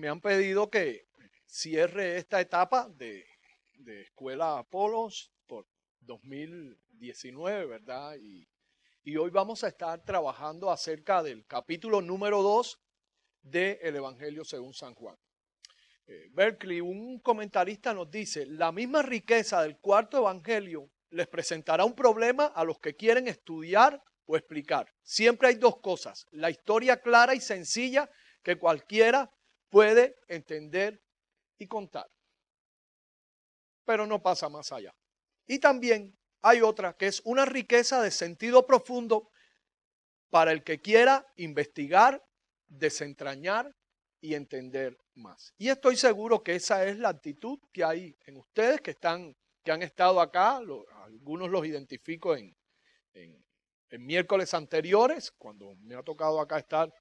me han pedido que cierre esta etapa de Escuela Apolos por 2019, ¿verdad? Y hoy vamos a estar trabajando acerca del capítulo número 2 del Evangelio según San Juan. Berkeley, un comentarista, nos dice: la misma riqueza del cuarto evangelio les presentará un problema a los que quieren estudiar o explicar. Siempre hay dos cosas: la historia clara y sencilla que cualquiera puede entender y contar, pero no pasa más allá. Y también hay otra que es una riqueza de sentido profundo para el que quiera investigar, desentrañar y entender más. Y estoy seguro que esa es la actitud que hay en ustedes que han estado acá. Algunos los identifico en miércoles anteriores, cuando me ha tocado acá estar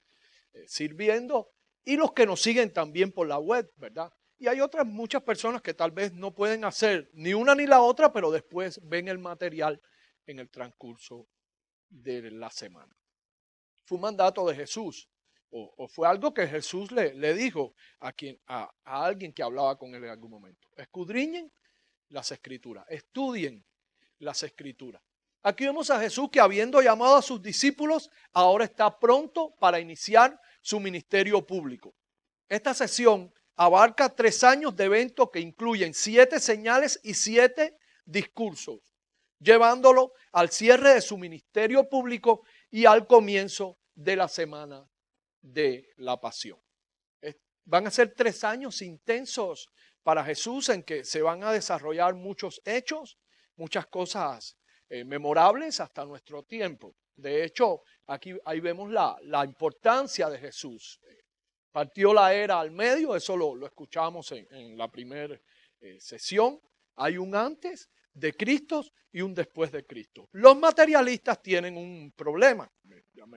sirviendo, y los que nos siguen también por la web, ¿verdad? Y hay otras muchas personas que tal vez no pueden hacer ni una ni la otra, pero después ven el material en el transcurso de la semana. Fue un mandato de Jesús, o fue algo que Jesús le dijo a alguien que hablaba con él en algún momento. Escudriñen las escrituras, estudien las escrituras. Aquí vemos a Jesús que, habiendo llamado a sus discípulos, ahora está pronto para iniciar su ministerio público. Esta sesión abarca 3 años de eventos que incluyen 7 señales y 7 discursos, llevándolo al cierre de su ministerio público y al comienzo de la semana de la pasión. Van a ser 3 años intensos para Jesús en que se van a desarrollar muchos hechos, muchas cosas memorables hasta nuestro tiempo. De hecho, ahí vemos la importancia de Jesús. Partió la era al medio, eso lo escuchamos en la primera sesión. Hay un antes de Cristo y un después de Cristo. Los materialistas tienen un problema.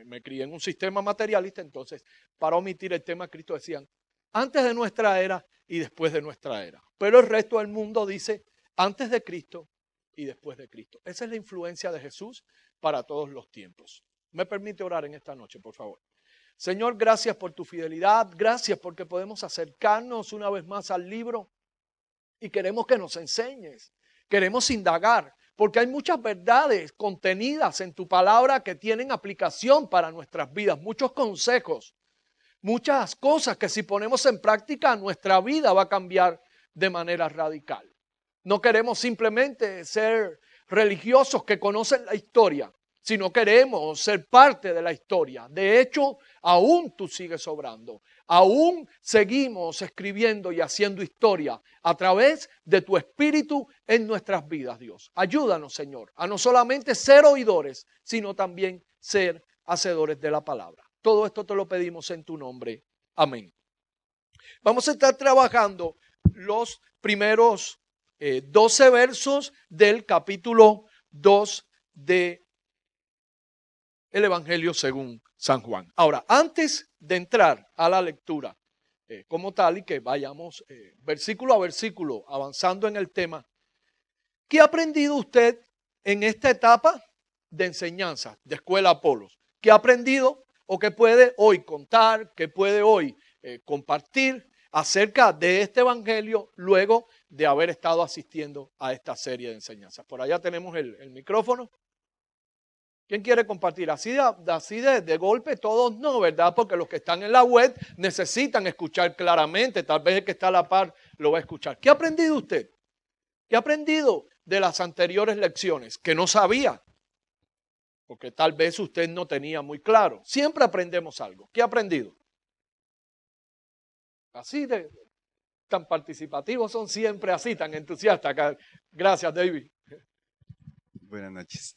Me crié en un sistema materialista, entonces para omitir el tema de Cristo decían antes de nuestra era y después de nuestra era. Pero el resto del mundo dice antes de Cristo y después de Cristo. Esa es la influencia de Jesús para todos los tiempos. ¿Me permite orar en esta noche, por favor? Señor, gracias por tu fidelidad, gracias porque podemos acercarnos una vez más al libro y queremos que nos enseñes, queremos indagar, porque hay muchas verdades contenidas en tu palabra que tienen aplicación para nuestras vidas, muchos consejos, muchas cosas que si ponemos en práctica nuestra vida va a cambiar de manera radical. No queremos simplemente ser religiosos que conocen la historia, sino queremos ser parte de la historia. De hecho, aún tú sigues obrando. Aún seguimos escribiendo y haciendo historia a través de tu Espíritu en nuestras vidas, Dios. Ayúdanos, Señor, a no solamente ser oidores, sino también ser hacedores de la palabra. Todo esto te lo pedimos en tu nombre. Amén. Vamos a estar trabajando los primeros 12 versos del capítulo 2 de el Evangelio según San Juan. Ahora, antes de entrar a la lectura como tal y que vayamos versículo a versículo avanzando en el tema, ¿qué ha aprendido usted en esta etapa de enseñanza de Escuela Apolos? ¿Qué ha aprendido o qué puede hoy contar, qué puede hoy compartir acerca de este Evangelio luego de haber estado asistiendo a esta serie de enseñanzas? Por allá tenemos el micrófono. ¿Quién quiere compartir? Así de golpe todos no, ¿verdad? Porque los que están en la web necesitan escuchar claramente. Tal vez el que está a la par lo va a escuchar. ¿Qué ha aprendido usted? ¿Qué ha aprendido de las anteriores lecciones? Que no sabía. Porque tal vez usted no tenía muy claro. Siempre aprendemos algo. ¿Qué ha aprendido? Así tan participativos son siempre así, tan entusiastas. Gracias, David. Buenas noches.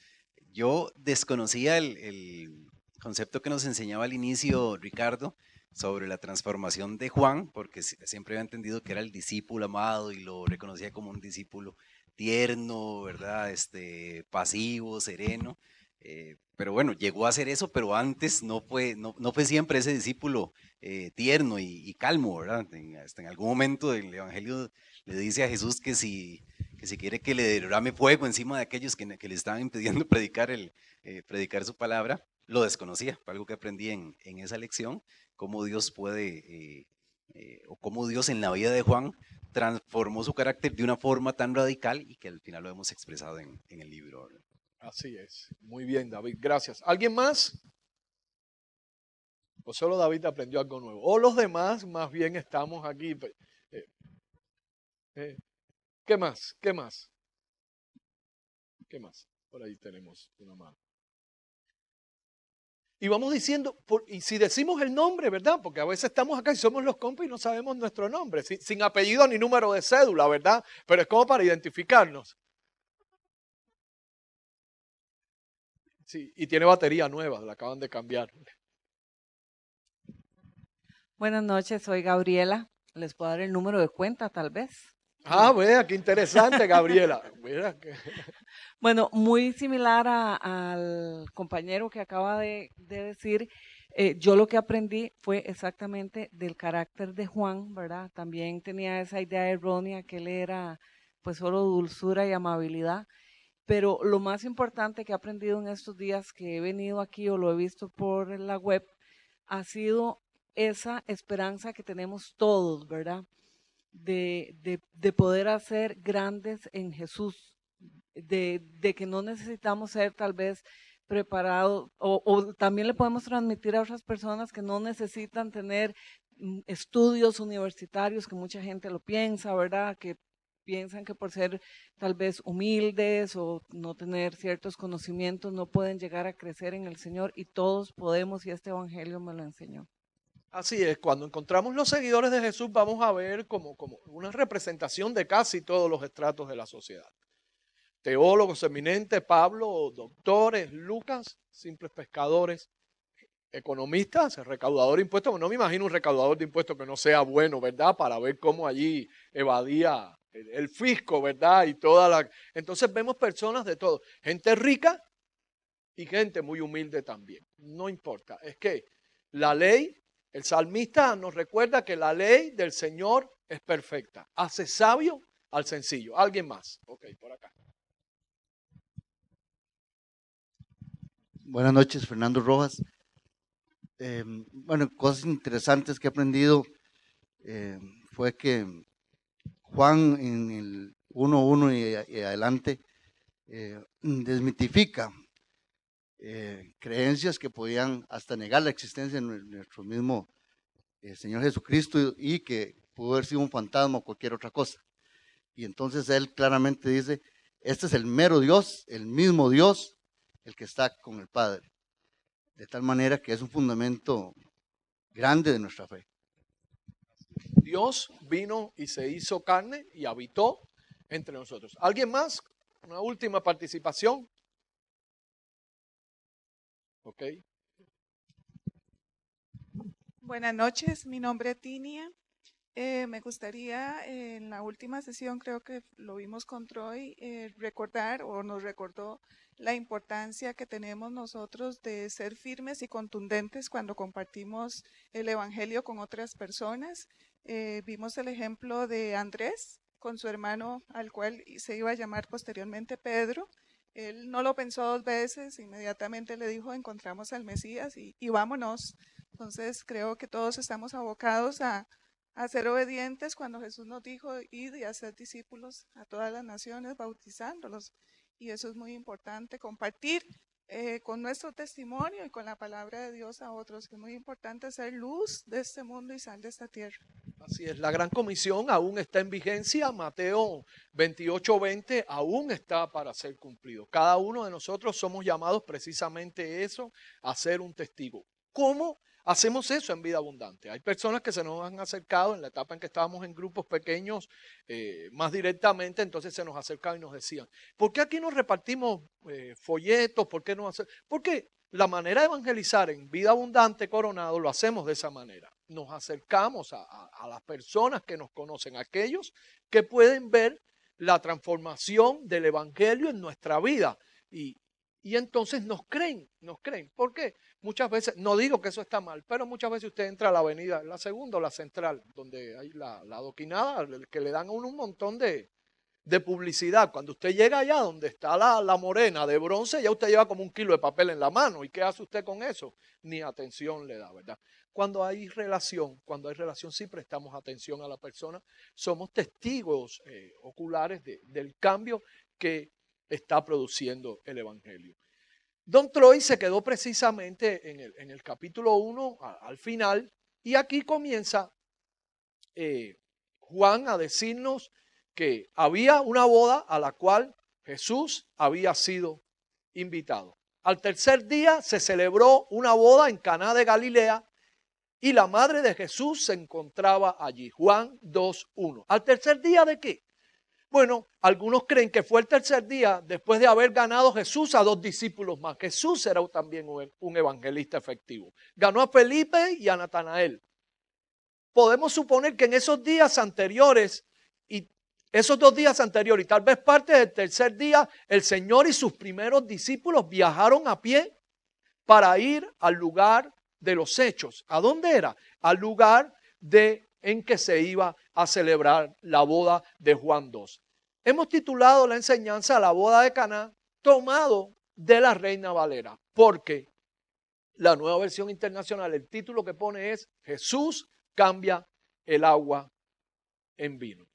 Yo desconocía el concepto que nos enseñaba al inicio Ricardo sobre la transformación de Juan, porque siempre había entendido que era el discípulo amado y lo reconocía como un discípulo tierno, ¿verdad? Pasivo, sereno. Pero bueno, llegó a ser eso, pero antes no fue siempre ese discípulo tierno y calmo, ¿verdad? Hasta en algún momento del Evangelio le dice a Jesús que si quiere que le derrame fuego encima de aquellos que le estaban impidiendo predicar su palabra, lo desconocía. Fue algo que aprendí en esa lección, cómo Dios puede o cómo Dios en la vida de Juan transformó su carácter de una forma tan radical y que al final lo hemos expresado en el libro, ¿verdad? Así es. Muy bien, David. Gracias. ¿Alguien más? ¿O solo David aprendió algo nuevo? O los demás, más bien estamos aquí. Eh, eh, ¿Qué más? ¿Qué más? ¿Qué más? Por ahí tenemos una mano. Y vamos diciendo, y si decimos el nombre, ¿verdad? Porque a veces estamos acá y somos los compas y no sabemos nuestro nombre, sin apellido ni número de cédula, ¿verdad? Pero es como para identificarnos. Sí, y tiene batería nueva, la acaban de cambiar. Buenas noches, soy Gabriela. Les puedo dar el número de cuenta, tal vez. Ah, vea, qué interesante, Gabriela. Mira que... Bueno, muy similar al compañero que acaba de decir, yo lo que aprendí fue exactamente del carácter de Juan, ¿verdad? También tenía esa idea errónea que él era pues solo dulzura y amabilidad, pero lo más importante que he aprendido en estos días que he venido aquí o lo he visto por la web ha sido esa esperanza que tenemos todos, ¿verdad? De poder hacer grandes en Jesús, de que no necesitamos ser tal vez preparados, o también le podemos transmitir a otras personas que no necesitan tener estudios universitarios, que mucha gente lo piensa, ¿verdad? Que piensan que por ser tal vez humildes o no tener ciertos conocimientos no pueden llegar a crecer en el Señor, y todos podemos, y este evangelio me lo enseñó. Así es, cuando encontramos los seguidores de Jesús vamos a ver como una representación de casi todos los estratos de la sociedad. Teólogos eminentes, Pablo, doctores, Lucas, simples pescadores, economistas, recaudador de impuestos. No me imagino un recaudador de impuestos que no sea bueno, ¿verdad? Para ver cómo allí evadía el fisco, ¿verdad? Y toda la... Entonces vemos personas de todo, gente rica y gente muy humilde también. No importa, es que la ley, el salmista nos recuerda que la ley del Señor es perfecta, hace sabio al sencillo. ¿Alguien más? Ok, por acá. Buenas noches, Fernando Rojas. Bueno, cosas interesantes que he aprendido fue que Juan en el 1.1 y adelante desmitifica creencias que podían hasta negar la existencia de nuestro mismo Señor Jesucristo y que pudo haber sido un fantasma o cualquier otra cosa. Y entonces él claramente dice, este es el mero Dios, el mismo Dios, el que está con el Padre. De tal manera que es un fundamento grande de nuestra fe. Dios vino y se hizo carne y habitó entre nosotros. ¿Alguien más? Una última participación. Ok. Buenas noches, mi nombre es Tinia. Me gustaría, en la última sesión, creo que lo vimos con Troy, recordar o nos recordó la importancia que tenemos nosotros de ser firmes y contundentes cuando compartimos el Evangelio con otras personas. Vimos el ejemplo de Andrés con su hermano, al cual se iba a llamar posteriormente Pedro. Él no lo pensó dos veces, inmediatamente le dijo, encontramos al Mesías y vámonos. Entonces creo que todos estamos abocados a ser obedientes cuando Jesús nos dijo ir y hacer discípulos a todas las naciones, bautizándolos. Y eso es muy importante, compartir con nuestro testimonio y con la palabra de Dios a otros. Es muy importante ser luz de este mundo y sal de esta tierra. Así es, la gran comisión aún está en vigencia. Mateo 28:20 aún está para ser cumplido. Cada uno de nosotros somos llamados precisamente eso, a ser un testigo. ¿Cómo hacemos eso en Vida Abundante? Hay personas que se nos han acercado en la etapa en que estábamos en grupos pequeños más directamente, entonces se nos acercaban y nos decían, ¿por qué aquí nos repartimos folletos? ¿Por qué no hacemos? Porque la manera de evangelizar en Vida Abundante Coronado lo hacemos de esa manera. Nos acercamos a las personas que nos conocen, aquellos que pueden ver la transformación del evangelio en nuestra vida. Y entonces nos creen, nos creen. ¿Por qué? Muchas veces, no digo que eso está mal, pero muchas veces usted entra a la avenida, la segunda o la central, donde hay la adoquinada, que le dan a uno un montón de de publicidad. Cuando usted llega allá donde está la morena de bronce, ya usted lleva como 1 kilo de papel en la mano. ¿Y qué hace usted con eso? Ni atención le da, ¿verdad? Cuando hay relación sí prestamos atención a la persona. Somos testigos oculares del cambio que está produciendo el Evangelio. Don Troy se quedó precisamente en el capítulo 1 al final, y aquí comienza Juan a decirnos que había una boda a la cual Jesús había sido invitado. Al tercer día se celebró una boda en Caná de Galilea y la madre de Jesús se encontraba allí. Juan 2:1. ¿Al tercer día de qué? Bueno, algunos creen que fue el tercer día después de haber ganado Jesús a 2 discípulos más. Jesús era también un evangelista efectivo. Ganó a Felipe y a Natanael. Podemos suponer que en esos días anteriores y esos 2 días anteriores y tal vez parte del tercer día, el Señor y sus primeros discípulos viajaron a pie para ir al lugar de los hechos. ¿A dónde era? Al lugar en que se iba a celebrar la boda de Juan 2. Hemos titulado la enseñanza La boda de Caná, tomado de la Reina Valera, porque la Nueva Versión Internacional, el título que pone es Jesús cambia el agua en vino.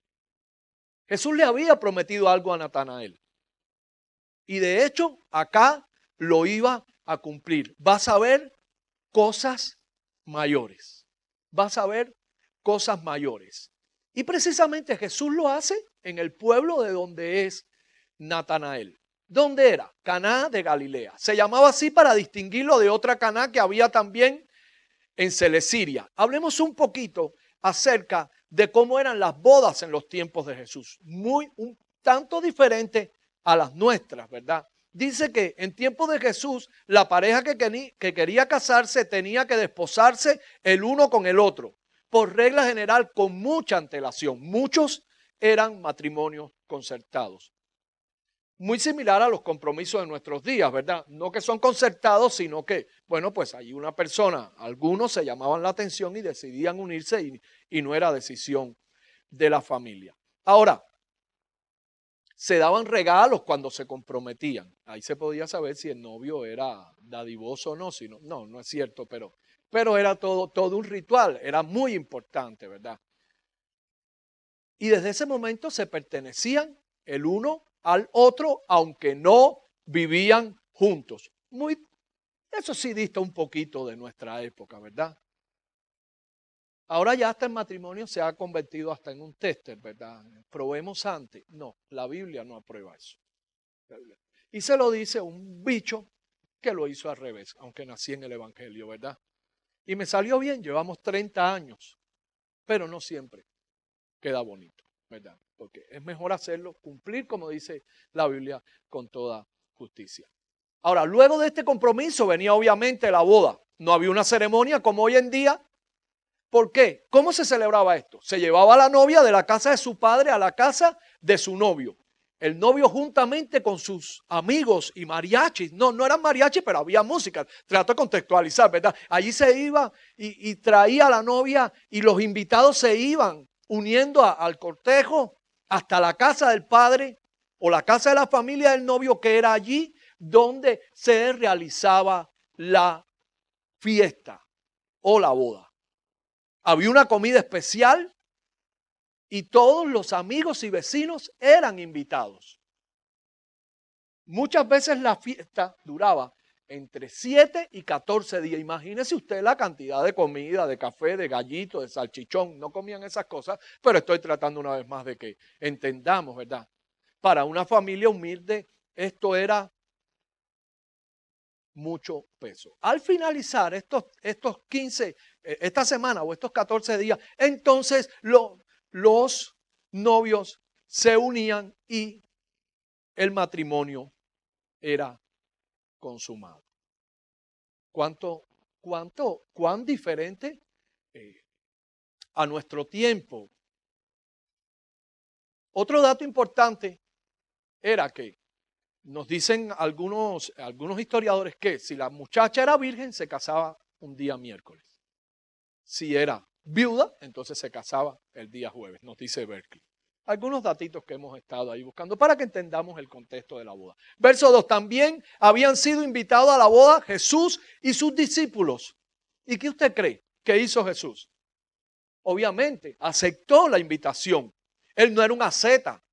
Jesús le había prometido algo a Natanael y de hecho acá lo iba a cumplir. Vas a ver cosas mayores. Vas a ver cosas mayores. Y precisamente Jesús lo hace en el pueblo de donde es Natanael. ¿Dónde era? Caná de Galilea. Se llamaba así para distinguirlo de otra Caná que había también en Celesiria. Hablemos un poquito acerca de cómo eran las bodas en los tiempos de Jesús. Un tanto diferente a las nuestras, ¿verdad? Dice que en tiempos de Jesús la pareja que quería casarse tenía que desposarse el uno con el otro. Por regla general, con mucha antelación. Muchos eran matrimonios concertados. Muy similar a los compromisos de nuestros días, ¿verdad? No que son concertados, sino que, bueno, pues hay una persona, algunos se llamaban la atención y decidían unirse y no era decisión de la familia. Ahora, se daban regalos cuando se comprometían. Ahí se podía saber si el novio era dadivoso o no. No es cierto, pero era todo un ritual, era muy importante, ¿verdad? Y desde ese momento se pertenecían el uno al otro, aunque no vivían juntos. Eso sí dista un poquito de nuestra época, ¿verdad? Ahora ya hasta el matrimonio se ha convertido hasta en un tester, ¿verdad? Probemos antes. No, la Biblia no aprueba eso. Y se lo dice un bicho que lo hizo al revés, aunque nací en el Evangelio, ¿verdad? Y me salió bien, llevamos 30 años, pero no siempre queda bonito, ¿verdad? Porque es mejor hacerlo, cumplir, como dice la Biblia, con toda justicia. Ahora, luego de este compromiso venía obviamente la boda. No había una ceremonia como hoy en día. ¿Por qué? ¿Cómo se celebraba esto? Se llevaba a la novia de la casa de su padre a la casa de su novio. El novio juntamente con sus amigos y mariachis. No eran mariachis, pero había música. Trato de contextualizar, ¿verdad? Allí se iba y traía a la novia y los invitados se iban uniendo al cortejo hasta la casa del padre o la casa de la familia del novio, que era allí donde se realizaba la fiesta o la boda. Había una comida especial y todos los amigos y vecinos eran invitados. Muchas veces la fiesta duraba entre 7 y 14 días. Imagínese usted la cantidad de comida, de café, de gallito, de salchichón. No comían esas cosas, pero estoy tratando una vez más de que entendamos, ¿verdad? Para una familia humilde esto era mucho peso. Al finalizar estos 15, esta semana o estos 14 días, entonces los novios se unían y el matrimonio era consumado. ¿Cuán diferente a nuestro tiempo? Otro dato importante era que nos dicen algunos historiadores que si la muchacha era virgen, se casaba un día miércoles. Si era viuda, entonces se casaba el día jueves, nos dice Berkeley. Algunos datitos que hemos estado ahí buscando para que entendamos el contexto de la boda. Verso 2, también habían sido invitados a la boda Jesús y sus discípulos. ¿Y qué usted cree que hizo Jesús? Obviamente, aceptó la invitación. Él no era un asceta.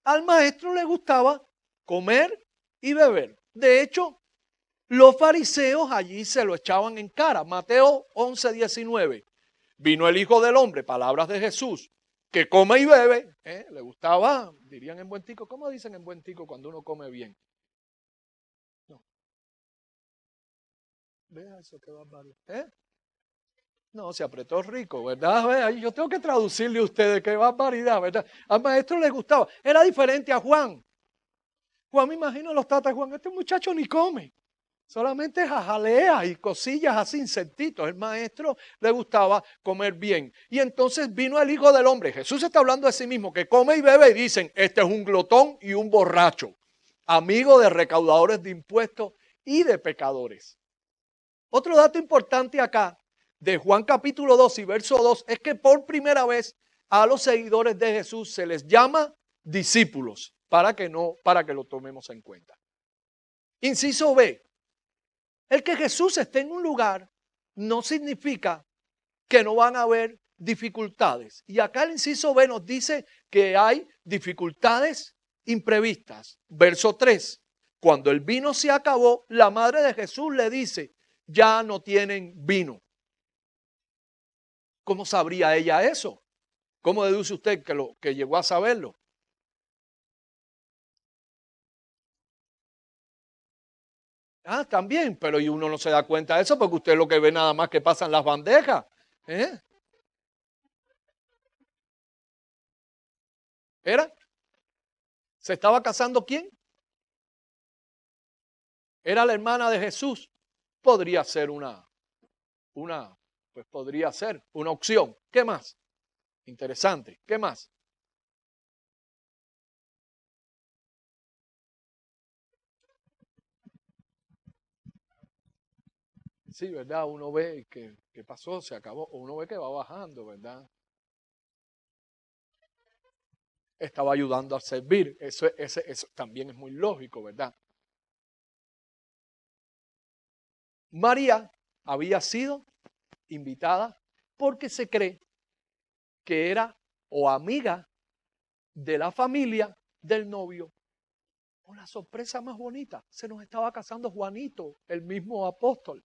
Al maestro le gustaba comer y beber. De hecho, los fariseos allí se lo echaban en cara. Mateo 11:19. Vino el Hijo del Hombre, palabras de Jesús, que come y bebe. Le gustaba, dirían en buen tico. ¿Cómo dicen en buen tico cuando uno come bien? No. Vea eso, qué barbaridad. No, se apretó rico, ¿verdad? Yo tengo que traducirle a ustedes qué barbaridad, ¿verdad? Al maestro le gustaba. Era diferente a Juan. Juan, me imagino los tatas de Juan, este muchacho ni come. Solamente jajalea y cosillas así, insectitos. El maestro le gustaba comer bien. Y entonces vino el Hijo del Hombre. Jesús está hablando de sí mismo, que come y bebe y dicen, este es un glotón y un borracho, amigo de recaudadores de impuestos y de pecadores. Otro dato importante acá de Juan capítulo 2 y verso 2 es que por primera vez a los seguidores de Jesús se les llama discípulos para que lo tomemos en cuenta. Inciso B. El que Jesús esté en un lugar no significa que no van a haber dificultades. Y acá el inciso B nos dice que hay dificultades imprevistas. Verso 3. Cuando el vino se acabó, la madre de Jesús le dice, ya no tienen vino. ¿Cómo sabría ella eso? ¿Cómo deduce usted que llegó a saberlo? También, pero y uno no se da cuenta de eso porque usted lo que ve nada más que pasan las bandejas. ¿Era? ¿Se estaba casando quién? ¿Era la hermana de Jesús? Podría ser podría ser una opción. ¿Qué más? Interesante. ¿Qué más? Sí, ¿verdad? Uno ve que pasó, se acabó. Uno ve que va bajando, ¿verdad? Estaba ayudando a servir. Eso también es muy lógico, ¿verdad? María había sido invitada porque se cree que era o amiga de la familia del novio. Una sorpresa más bonita, se nos estaba casando Juanito, el mismo apóstol.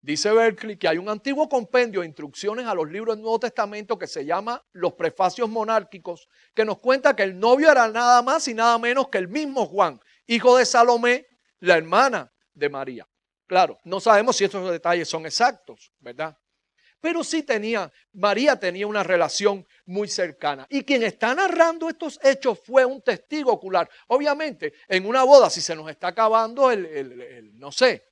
Dice Berkeley que hay un antiguo compendio de instrucciones a los libros del Nuevo Testamento que se llama Los Prefacios Monárquicos, que nos cuenta que el novio era nada más y nada menos que el mismo Juan, hijo de Salomé, la hermana de María. Claro, no sabemos si estos detalles son exactos, ¿verdad? Pero sí María tenía una relación muy cercana. Y quien está narrando estos hechos fue un testigo ocular. Obviamente, en una boda, si se nos está acabando no sé,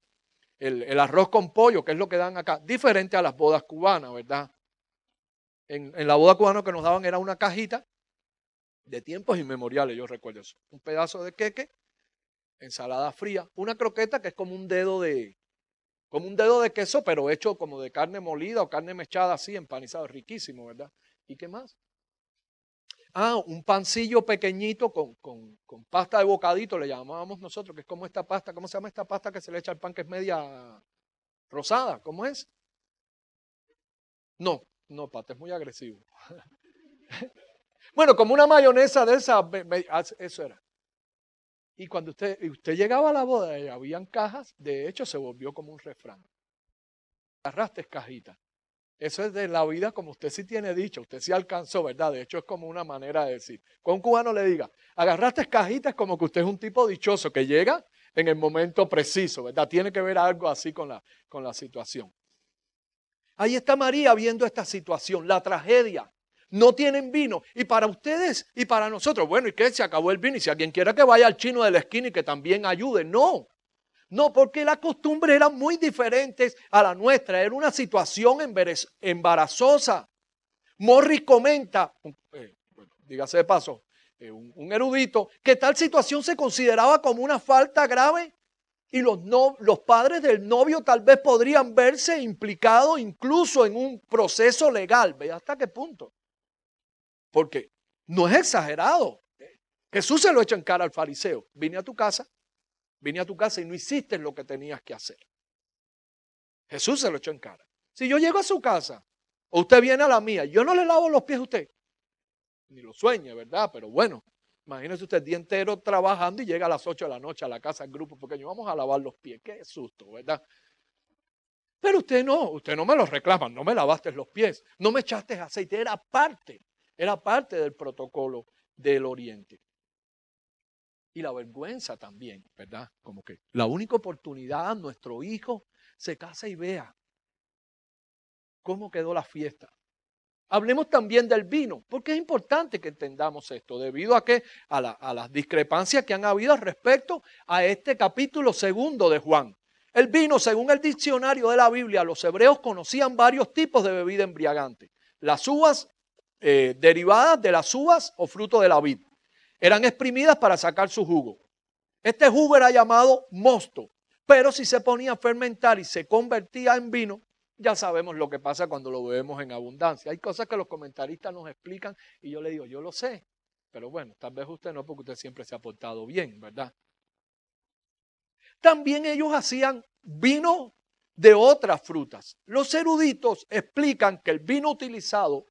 el arroz con pollo, que es lo que dan acá, diferente a las bodas cubanas, ¿verdad? En la boda cubana que nos daban era una cajita de tiempos inmemoriales, yo recuerdo eso. Un pedazo de queque, ensalada fría, una croqueta que es como un dedo de queso, pero hecho como de carne molida o carne mechada así, empanizado, riquísimo, ¿verdad? ¿Y qué más? Un pancillo pequeñito con pasta de bocadito, le llamábamos nosotros, que es como esta pasta. ¿Cómo se llama esta pasta que se le echa al pan que es media rosada? ¿Cómo es? No, Pata, es muy agresivo. Bueno, como una mayonesa de esa, eso era. Y cuando usted llegaba a la boda y habían cajas, de hecho se volvió como un refrán. Agarraste cajita. Eso es de la vida como usted sí tiene dicho, usted sí alcanzó, ¿verdad? De hecho es como una manera de decir. Con un cubano le diga, agarraste cajitas como que usted es un tipo dichoso que llega en el momento preciso, ¿verdad? Tiene que ver algo así con la situación. Ahí está María viendo esta situación, la tragedia. No tienen vino. Y para ustedes y para nosotros, bueno, ¿y qué? Se acabó el vino. Y si alguien quiera que vaya al chino de la esquina y que también ayude. No, porque las costumbres eran muy diferentes a la nuestra. Era una situación embarazosa. Morris comenta, dígase de paso, un erudito, que tal situación se consideraba como una falta grave y los padres del novio tal vez podrían verse implicados incluso en un proceso legal. ¿Ve hasta qué punto? Porque No es exagerado. Jesús se lo echa en cara al fariseo. Vine a tu casa y no hiciste lo que tenías que hacer. Jesús se lo echó en cara. Si yo llego a su casa, o usted viene a la mía, yo no le lavo los pies a usted. Ni lo sueñe, ¿verdad? Pero bueno, imagínese usted el día entero trabajando y llega a las 8 de la noche a la casa del grupo pequeño. Vamos a lavar los pies. Qué susto, ¿verdad? Pero usted no me los reclama. No me lavaste los pies. No me echaste aceite. Era parte del protocolo del Oriente. Y la vergüenza también, ¿verdad? Como que la única oportunidad, nuestro hijo se casa y vea cómo quedó la fiesta. Hablemos también del vino, porque es importante que entendamos esto, debido a las discrepancias que han habido respecto a este capítulo 2 de Juan. El vino, según el diccionario de la Biblia, los hebreos conocían varios tipos de bebida embriagante. Las uvas, derivadas de las uvas o fruto de la vid, eran exprimidas para sacar su jugo. Este jugo era llamado mosto, pero si se ponía a fermentar y se convertía en vino, ya sabemos lo que pasa cuando lo bebemos en abundancia. Hay cosas que los comentaristas nos explican y yo le digo, yo lo sé, pero bueno, tal vez usted no, porque usted siempre se ha portado bien, ¿verdad? También ellos hacían vino de otras frutas. Los eruditos explican que el vino utilizado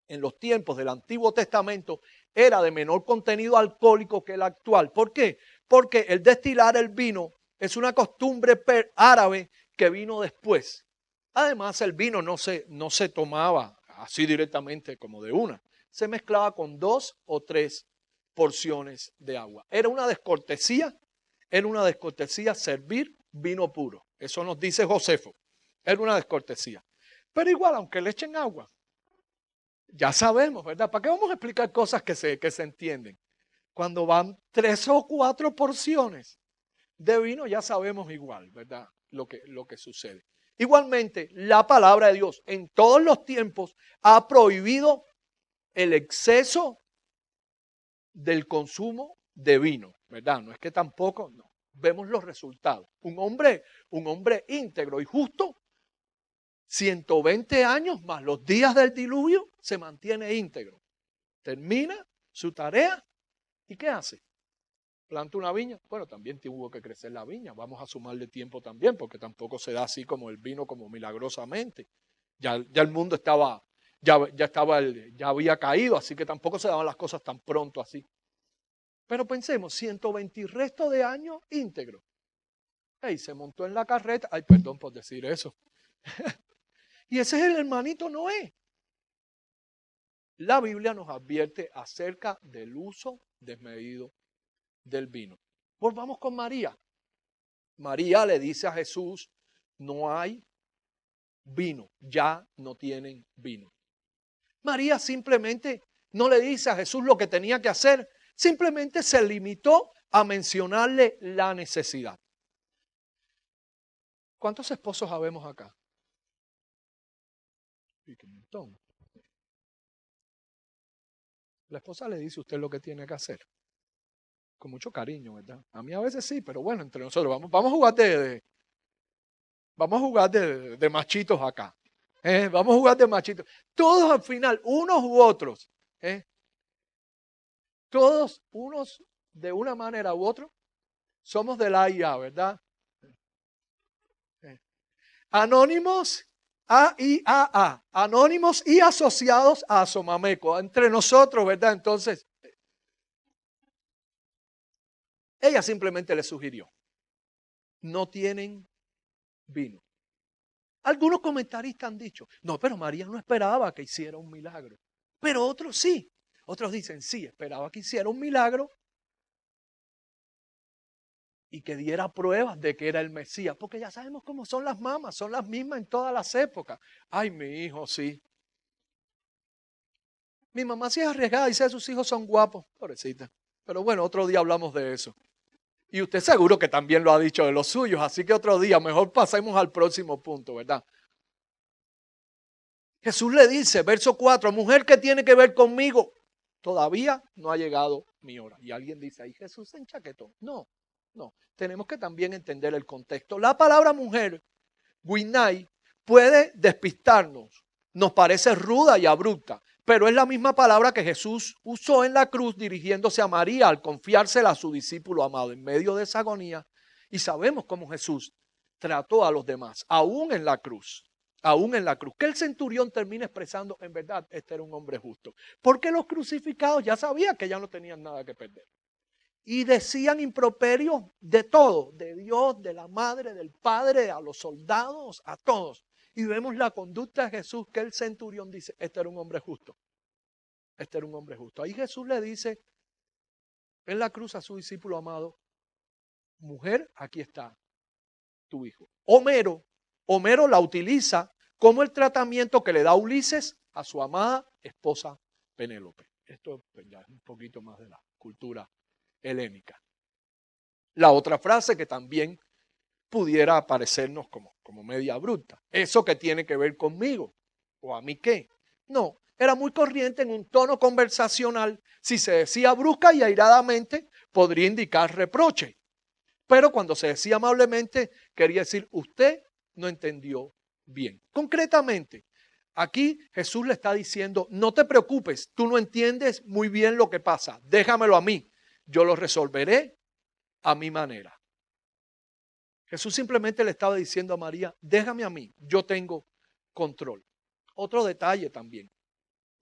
en los tiempos del Antiguo Testamento era de menor contenido alcohólico que el actual. ¿Por qué? Porque el destilar el vino es una costumbre árabe que vino después. Además, el vino no se tomaba así directamente como de una. Se mezclaba con 2 o 3 porciones de agua. Era una descortesía servir vino puro. Eso nos dice Josefo. Era una descortesía. Pero igual, aunque le echen agua, ya sabemos, ¿verdad? ¿Para qué vamos a explicar cosas que se entienden? Cuando van 3 o 4 porciones de vino, ya sabemos igual, ¿verdad? Lo que sucede. Igualmente, la palabra de Dios en todos los tiempos ha prohibido el exceso del consumo de vino, ¿verdad? No es que tampoco, no. Vemos los resultados. Un hombre íntegro y justo, 120 años más los días del diluvio, se mantiene íntegro. Termina su tarea y ¿qué hace? Planta una viña. Bueno, también tuvo que crecer la viña. Vamos a sumarle tiempo también, porque tampoco se da así como el vino, como milagrosamente. Ya el mundo ya había caído, así que tampoco se daban las cosas tan pronto así. Pero pensemos, 120 y resto de años íntegro. Hey, se montó en la carreta. Ay, perdón por decir eso. Y ese es el hermanito Noé. La Biblia nos advierte acerca del uso desmedido del vino. Volvamos con María. María le dice a Jesús, no hay vino, ya no tienen vino. María simplemente no le dice a Jesús lo que tenía que hacer, simplemente se limitó a mencionarle la necesidad. ¿Cuántos esposos habemos acá? Y qué montón. La esposa le dice a usted lo que tiene que hacer. Con mucho cariño, ¿verdad? A mí a veces sí, pero bueno, entre nosotros vamos a jugar de machitos acá. Vamos a jugar de machitos. Todos al final, unos u otros. Todos, unos de una manera u otra, somos del AIA, ¿verdad? Anónimos, AIAA. Anónimos y asociados a Asomameco. Entre nosotros, ¿verdad? Entonces, ella simplemente le sugirió, no tienen vino. Algunos comentaristas han dicho, no, pero María no esperaba que hiciera un milagro. Pero otros sí. Otros dicen, sí, esperaba que hiciera un milagro y que diera pruebas de que era el Mesías. Porque ya sabemos cómo son las mamás, son las mismas en todas las épocas. Ay, mi hijo, sí. Mi mamá sí es arriesgada, dice que sus hijos son guapos, pobrecita. Pero bueno, otro día hablamos de eso. Y usted seguro que también lo ha dicho de los suyos, así que otro día mejor pasemos al próximo punto, ¿verdad? Jesús le dice, verso 4, mujer, ¿qué tiene que ver conmigo? Todavía no ha llegado mi hora. Y alguien dice, ahí Jesús se enchaquetó. No. Tenemos que también entender el contexto. La palabra mujer, guinai, puede despistarnos. Nos parece ruda y abrupta, pero es la misma palabra que Jesús usó en la cruz dirigiéndose a María al confiársela a su discípulo amado en medio de esa agonía. Y sabemos cómo Jesús trató a los demás, aún en la cruz. Aún en la cruz. Que el centurión termina expresando, en verdad, este era un hombre justo. Porque los crucificados ya sabían que ya no tenían nada que perder. Y decían improperios de todo, de Dios, de la madre, del padre, a los soldados, a todos. Y vemos la conducta de Jesús, que el centurión dice, este era un hombre justo. Este era un hombre justo. Ahí Jesús le dice en la cruz a su discípulo amado, mujer, aquí está tu hijo. Homero la utiliza como el tratamiento que le da Ulises a su amada esposa Penélope. Esto pues, ya es un poquito más de la cultura helénica. La otra frase que también pudiera parecernos como media bruta. ¿Eso que tiene que ver conmigo? ¿O a mí qué? No, era muy corriente en un tono conversacional. Si se decía brusca y airadamente, podría indicar reproche. Pero cuando se decía amablemente, quería decir, usted no entendió bien. Concretamente, aquí Jesús le está diciendo, no te preocupes, tú no entiendes muy bien lo que pasa, déjamelo a mí, yo lo resolveré a mi manera. Jesús simplemente le estaba diciendo a María, déjame a mí, yo tengo control. Otro detalle también,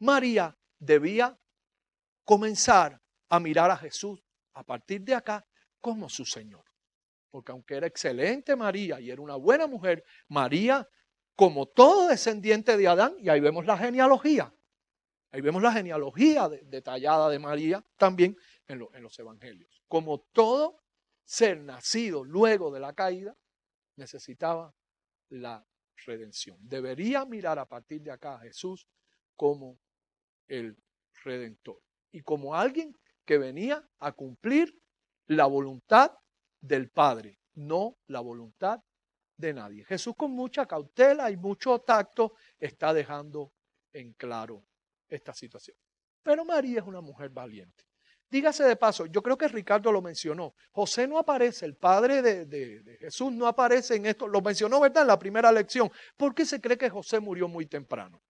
María debía comenzar a mirar a Jesús a partir de acá como su Señor. Porque aunque era excelente María y era una buena mujer, María, como todo descendiente de Adán, y ahí vemos la genealogía, detallada de María también en los evangelios. Como todo ser nacido luego de la caída, necesitaba la redención. Debería mirar a partir de acá a Jesús como el Redentor y como alguien que venía a cumplir la voluntad del Padre, no la voluntad de nadie. Jesús con mucha cautela y mucho tacto está dejando en claro esta situación. Pero María es una mujer valiente. Dígase de paso, yo creo que Ricardo lo mencionó. José no aparece, el padre de Jesús no aparece en esto. Lo mencionó, ¿verdad? En la primera lección. ¿Por qué se cree que José murió muy temprano?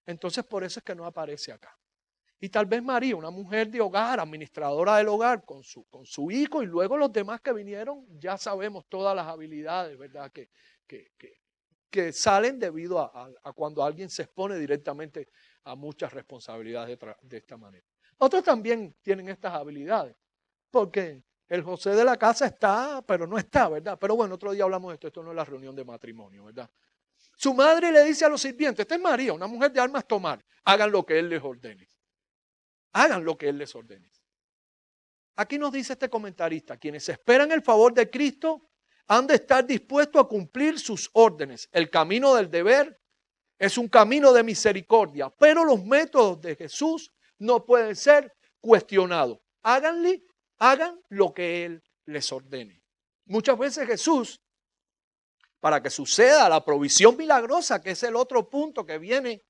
Entonces por eso es que no aparece acá. Y tal vez María, una mujer de hogar, administradora del hogar, con su hijo, y luego los demás que vinieron, ya sabemos todas las habilidades, ¿verdad? Que salen debido a cuando alguien se expone directamente a muchas responsabilidades de esta manera. Otros también tienen estas habilidades, porque el José de la casa está, pero no está, ¿verdad? Pero bueno, otro día hablamos de esto no es la reunión de matrimonio, ¿verdad? Su madre le dice a los sirvientes, esta es María, una mujer de armas tomar, hagan lo que él les ordene. Hagan lo que él les ordene. Aquí nos dice este comentarista, quienes esperan el favor de Cristo han de estar dispuestos a cumplir sus órdenes. El camino del deber es un camino de misericordia, pero los métodos de Jesús no pueden ser cuestionados. Hagan lo que Él les ordene. Muchas veces Jesús, para que suceda la provisión milagrosa, que es el otro punto que viene,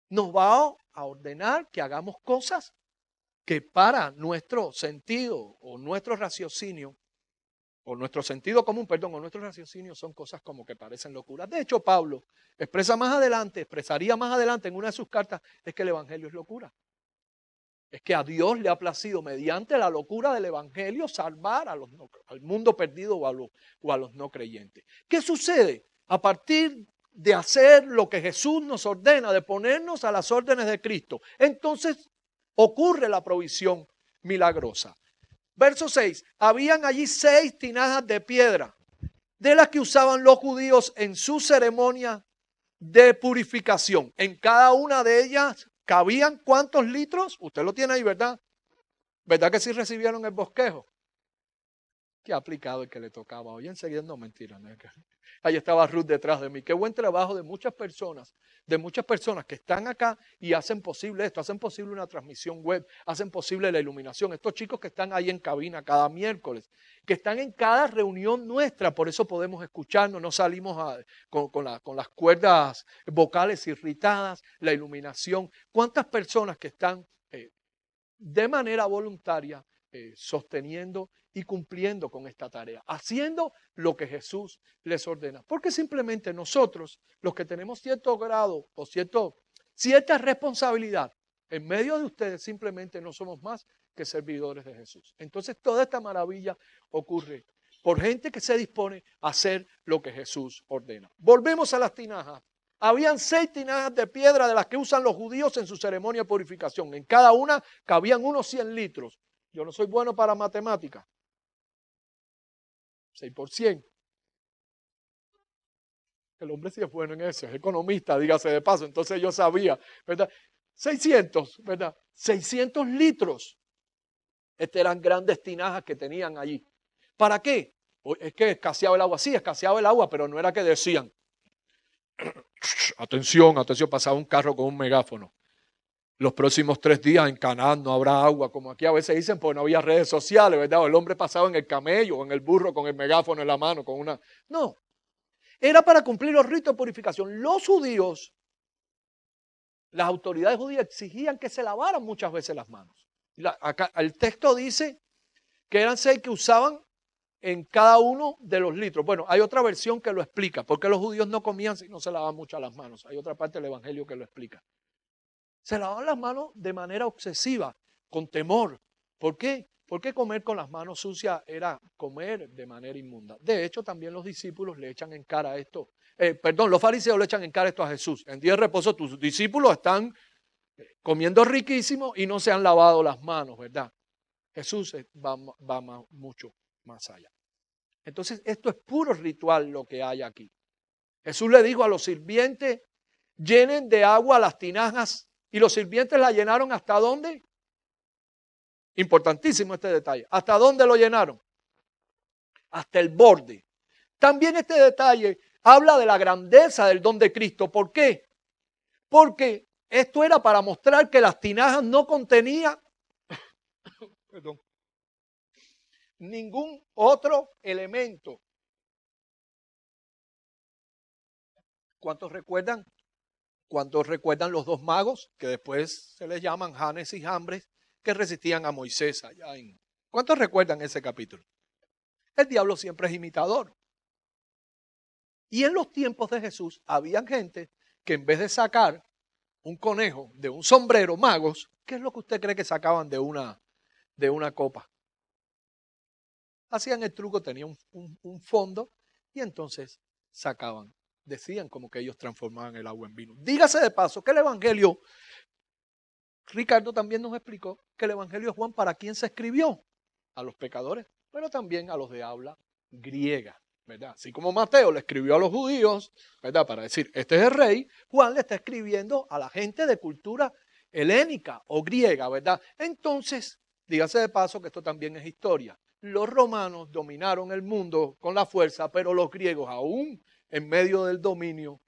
nos va a ordenar que hagamos cosas que para nuestro sentido o nuestro raciocinio, o nuestro sentido común, perdón, o nuestro raciocinio son cosas como que parecen locuras. De hecho, Pablo expresaría más adelante en una de sus cartas, es que el evangelio es locura. Es que a Dios le ha placido mediante la locura del evangelio salvar al mundo perdido o a los no creyentes. ¿Qué sucede? A partir de hacer lo que Jesús nos ordena, de ponernos a las órdenes de Cristo, entonces ocurre la provisión milagrosa. Verso 6, habían allí 6 tinajas de piedra, de las que usaban los judíos en su ceremonia de purificación. En cada una de ellas cabían ¿cuántos litros? Usted lo tiene ahí, ¿verdad? ¿Verdad que sí recibieron el bosquejo? Qué aplicado el que le tocaba. Hoy enseguida no, mentira. ¿No? Ahí estaba Ruth detrás de mí. Qué buen trabajo de muchas personas que están acá y hacen posible esto, hacen posible una transmisión web, hacen posible la iluminación. Estos chicos que están ahí en cabina cada miércoles, que están en cada reunión nuestra, por eso podemos escucharnos, no salimos con las cuerdas vocales irritadas, la iluminación. ¿Cuántas personas que están de manera voluntaria sosteniendo y cumpliendo con esta tarea, haciendo lo que Jesús les ordena? Porque simplemente nosotros, los que tenemos cierto grado o cierta responsabilidad, en medio de ustedes simplemente no somos más que servidores de Jesús. Entonces toda esta maravilla ocurre por gente que se dispone a hacer lo que Jesús ordena. Volvemos a las tinajas. Habían 6 tinajas de piedra de las que usan los judíos en su ceremonia de purificación. En cada una cabían unos 100 litros. Yo no soy bueno para matemáticas. 6 por 100. El hombre sí es bueno en eso, es economista, dígase de paso. Entonces yo sabía, ¿verdad? 600, ¿verdad? 600 litros. Estas eran grandes tinajas que tenían allí. ¿Para qué? Es que escaseaba el agua. Sí, escaseaba el agua, pero no era que decían, atención, atención, pasaba un carro con un megáfono. Los próximos 3 días en Canaán no habrá agua, como aquí a veces dicen, pues no había redes sociales, ¿verdad? O el hombre pasaba en el camello o en el burro con el megáfono en la mano, con una... No, era para cumplir los ritos de purificación. Los judíos, las autoridades judías exigían que se lavaran muchas veces las manos. Acá el texto dice que eran 6 que usaban en cada uno de los litros. Bueno, hay otra versión que lo explica, porque los judíos no comían si no se lavaban mucho las manos. Hay otra parte del evangelio que lo explica. Se lavaban las manos de manera obsesiva, con temor. ¿Por qué? Porque comer con las manos sucias era comer de manera inmunda. De hecho, también los discípulos le echan en cara esto. Los fariseos le echan en cara esto a Jesús. En día de reposo tus discípulos están comiendo riquísimo y no se han lavado las manos, ¿verdad? Jesús va mucho más allá. Entonces, esto es puro ritual lo que hay aquí. Jesús le dijo a los sirvientes, llenen de agua las tinajas, y los sirvientes la llenaron ¿hasta dónde? Importantísimo este detalle. ¿Hasta dónde lo llenaron? Hasta el borde. También este detalle habla de la grandeza del don de Cristo. ¿Por qué? Porque esto era para mostrar que las tinajas no contenían ningún otro elemento. ¿Cuántos recuerdan? ¿Cuántos recuerdan los 2 magos que después se les llaman Janes y Jambres que resistían a Moisés allá en... ¿Cuántos recuerdan ese capítulo? El diablo siempre es imitador. Y en los tiempos de Jesús había gente que en vez de sacar un conejo de un sombrero, magos, ¿qué es lo que usted cree que sacaban de una copa? Hacían el truco, tenían un fondo y entonces sacaban. Decían como que ellos transformaban el agua en vino. Dígase de paso que el evangelio, Ricardo también nos explicó que el evangelio de Juan, ¿para quién se escribió? A los pecadores, pero también a los de habla griega, ¿verdad? Así como Mateo le escribió a los judíos, ¿verdad? Para decir, este es el rey, Juan le está escribiendo a la gente de cultura helénica o griega, ¿verdad? Entonces, dígase de paso que esto también es historia. Los romanos dominaron el mundo con la fuerza, pero los griegos aún en medio del dominio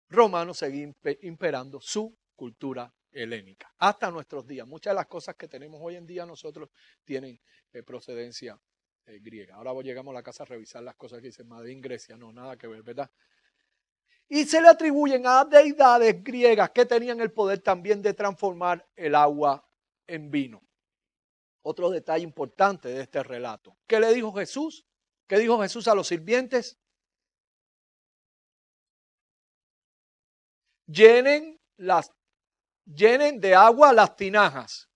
romano seguían imperando su cultura helénica. Hasta nuestros días. Muchas de las cosas que tenemos hoy en día nosotros tienen procedencia griega. Ahora llegamos a la casa a revisar las cosas que dicen Madrid en Grecia. No, nada que ver, ¿verdad? Y se le atribuyen a deidades griegas que tenían el poder también de transformar el agua en vino. Otro detalle importante de este relato. ¿Qué le dijo Jesús? ¿Qué dijo Jesús a los sirvientes? Llenen de agua las tinajas.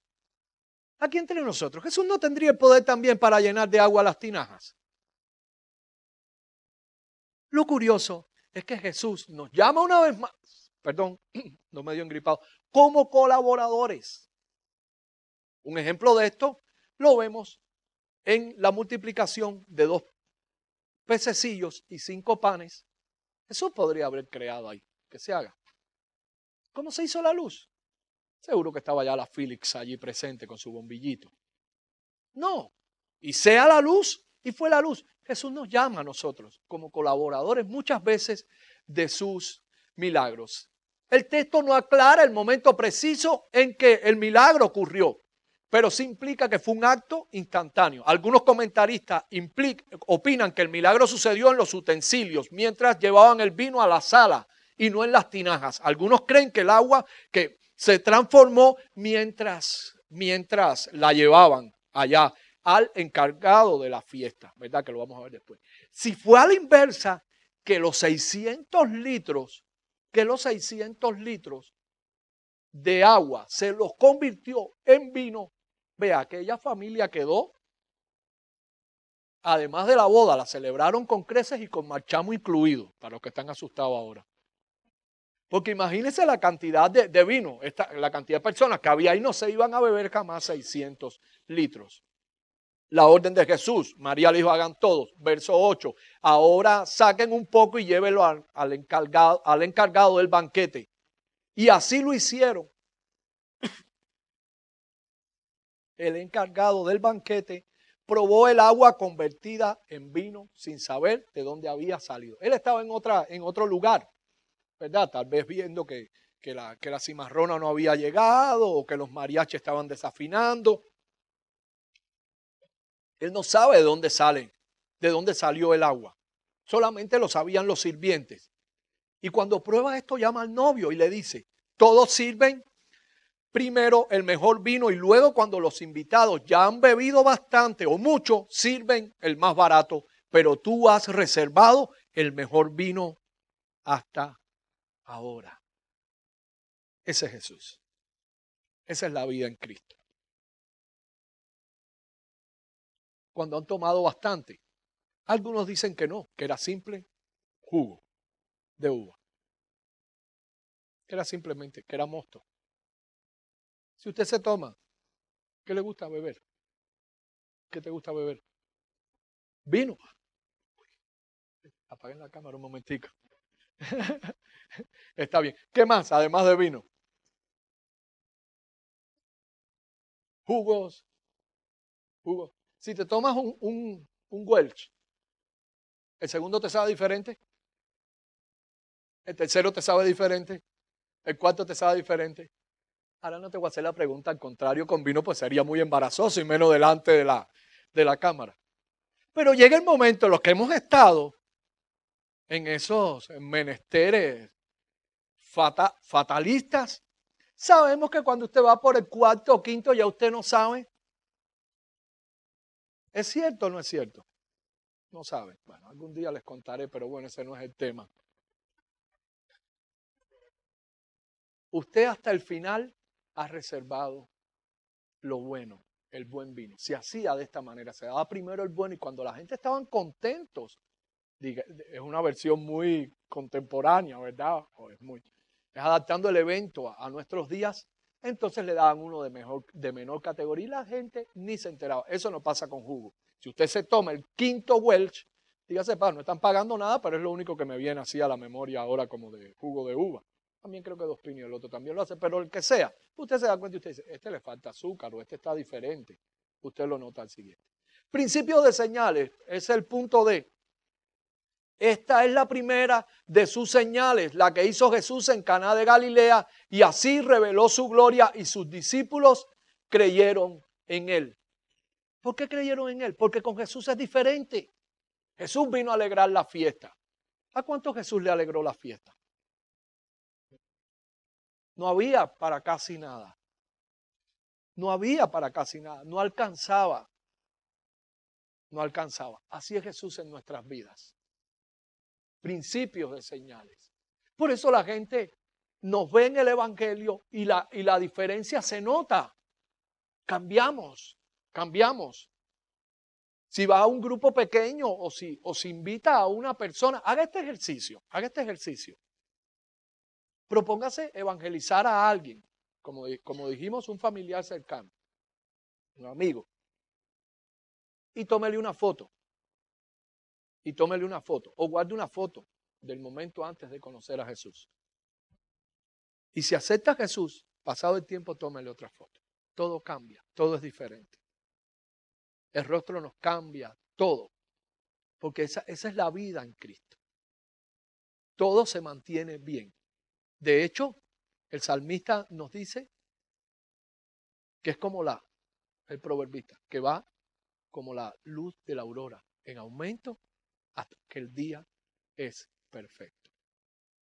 Aquí entre nosotros, Jesús no tendría el poder también para llenar de agua las tinajas. Lo curioso es que Jesús nos llama una vez más, perdón, no me dio engripado, como colaboradores. Un ejemplo de esto lo vemos en la multiplicación de 2 pececillos y 5 panes. Jesús podría haber creado ahí, que se haga. ¿Cómo se hizo la luz? Seguro que estaba ya la Philips allí presente con su bombillito. No, y sea la luz, y fue la luz. Jesús nos llama a nosotros como colaboradores muchas veces de sus milagros. El texto no aclara el momento preciso en que el milagro ocurrió, pero sí implica que fue un acto instantáneo. Algunos comentaristas opinan que el milagro sucedió en los utensilios mientras llevaban el vino a la sala y no en las tinajas. Algunos creen que el agua que se transformó mientras la llevaban allá al encargado de la fiesta, ¿verdad? Que lo vamos a ver después. Si fue a la inversa, que los 600 litros de agua se los convirtió en vino, vea, aquella familia quedó, además de la boda, la celebraron con creces y con marchamo incluido, para los que están asustados ahora. Porque imagínense la cantidad de vino, la cantidad de personas que había ahí, no se iban a beber jamás 600 litros. La orden de Jesús, María le dijo, hagan todos. Verso 8, ahora saquen un poco y llévenlo al encargado del banquete. Y así lo hicieron. El encargado del banquete probó el agua convertida en vino sin saber de dónde había salido. Él estaba en otro lugar, ¿verdad? Tal vez viendo que la cimarrona no había llegado o que los mariachis estaban desafinando. Él no sabe de dónde salió el agua. Solamente lo sabían los sirvientes. Y cuando prueba esto, llama al novio y le dice, todos sirven primero el mejor vino y luego cuando los invitados ya han bebido bastante o mucho, sirven el más barato, pero tú has reservado el mejor vino hasta ahora. Ese es Jesús. Esa es la vida en Cristo. Cuando han tomado bastante, algunos dicen que no, que era simple jugo de uva. Que era simplemente, que era mosto. Si usted se toma, ¿qué le gusta beber? ¿Qué te gusta beber? Vino. Apaguen la cámara un momentico. Está bien. ¿Qué más además de vino? Jugos. Si te tomas un Welch, ¿el segundo te sabe diferente? ¿El tercero te sabe diferente? ¿El cuarto te sabe diferente? Ahora no te voy a hacer la pregunta, al contrario, con vino pues sería muy embarazoso y menos delante de la cámara. Pero llega el momento en los que hemos estado en esos menesteres fatalistas, sabemos que cuando usted va por el cuarto o quinto ya usted no sabe. ¿Es cierto o no es cierto? No sabe. Bueno, algún día les contaré, pero bueno, ese no es el tema. Usted hasta el final ha reservado lo bueno, el buen vino. Se hacía de esta manera, se daba primero el bueno y cuando la gente estaban contentos, es una versión muy contemporánea, ¿verdad? Es adaptando el evento a nuestros días, entonces le daban uno de menor categoría y la gente ni se enteraba. Eso no pasa con jugo. Si usted se toma el quinto Welch, dígase, no están pagando nada, pero es lo único que me viene así a la memoria ahora como de jugo de uva. También creo que Dos Pinos y el otro también lo hace, pero el que sea, usted se da cuenta y usted dice, este le falta azúcar o este está diferente. Usted lo nota al siguiente. Principios de señales, es el punto D. Esta es la primera de sus señales, la que hizo Jesús en Caná de Galilea, y así reveló su gloria y sus discípulos creyeron en él. ¿Por qué creyeron en él? Porque con Jesús es diferente. Jesús vino a alegrar la fiesta. ¿A cuánto Jesús le alegró la fiesta? No había para casi nada. No había para casi nada. No alcanzaba. No alcanzaba. Así es Jesús en nuestras vidas. Principios de señales. Por eso la gente nos ve en el Evangelio y la diferencia se nota. Cambiamos. Si va a un grupo pequeño o si invita a una persona, haga este ejercicio. Propóngase evangelizar a alguien, como dijimos, un familiar cercano, un amigo, y tómele una foto. O guarde una foto del momento antes de conocer a Jesús. Y si acepta a Jesús, pasado el tiempo, tómele otra foto. Todo cambia, todo es diferente. El rostro nos cambia, todo. Porque esa es la vida en Cristo. Todo se mantiene bien. De hecho, el salmista nos dice que es como el proverbista, que va como la luz de la aurora, en aumento hasta que el día es perfecto.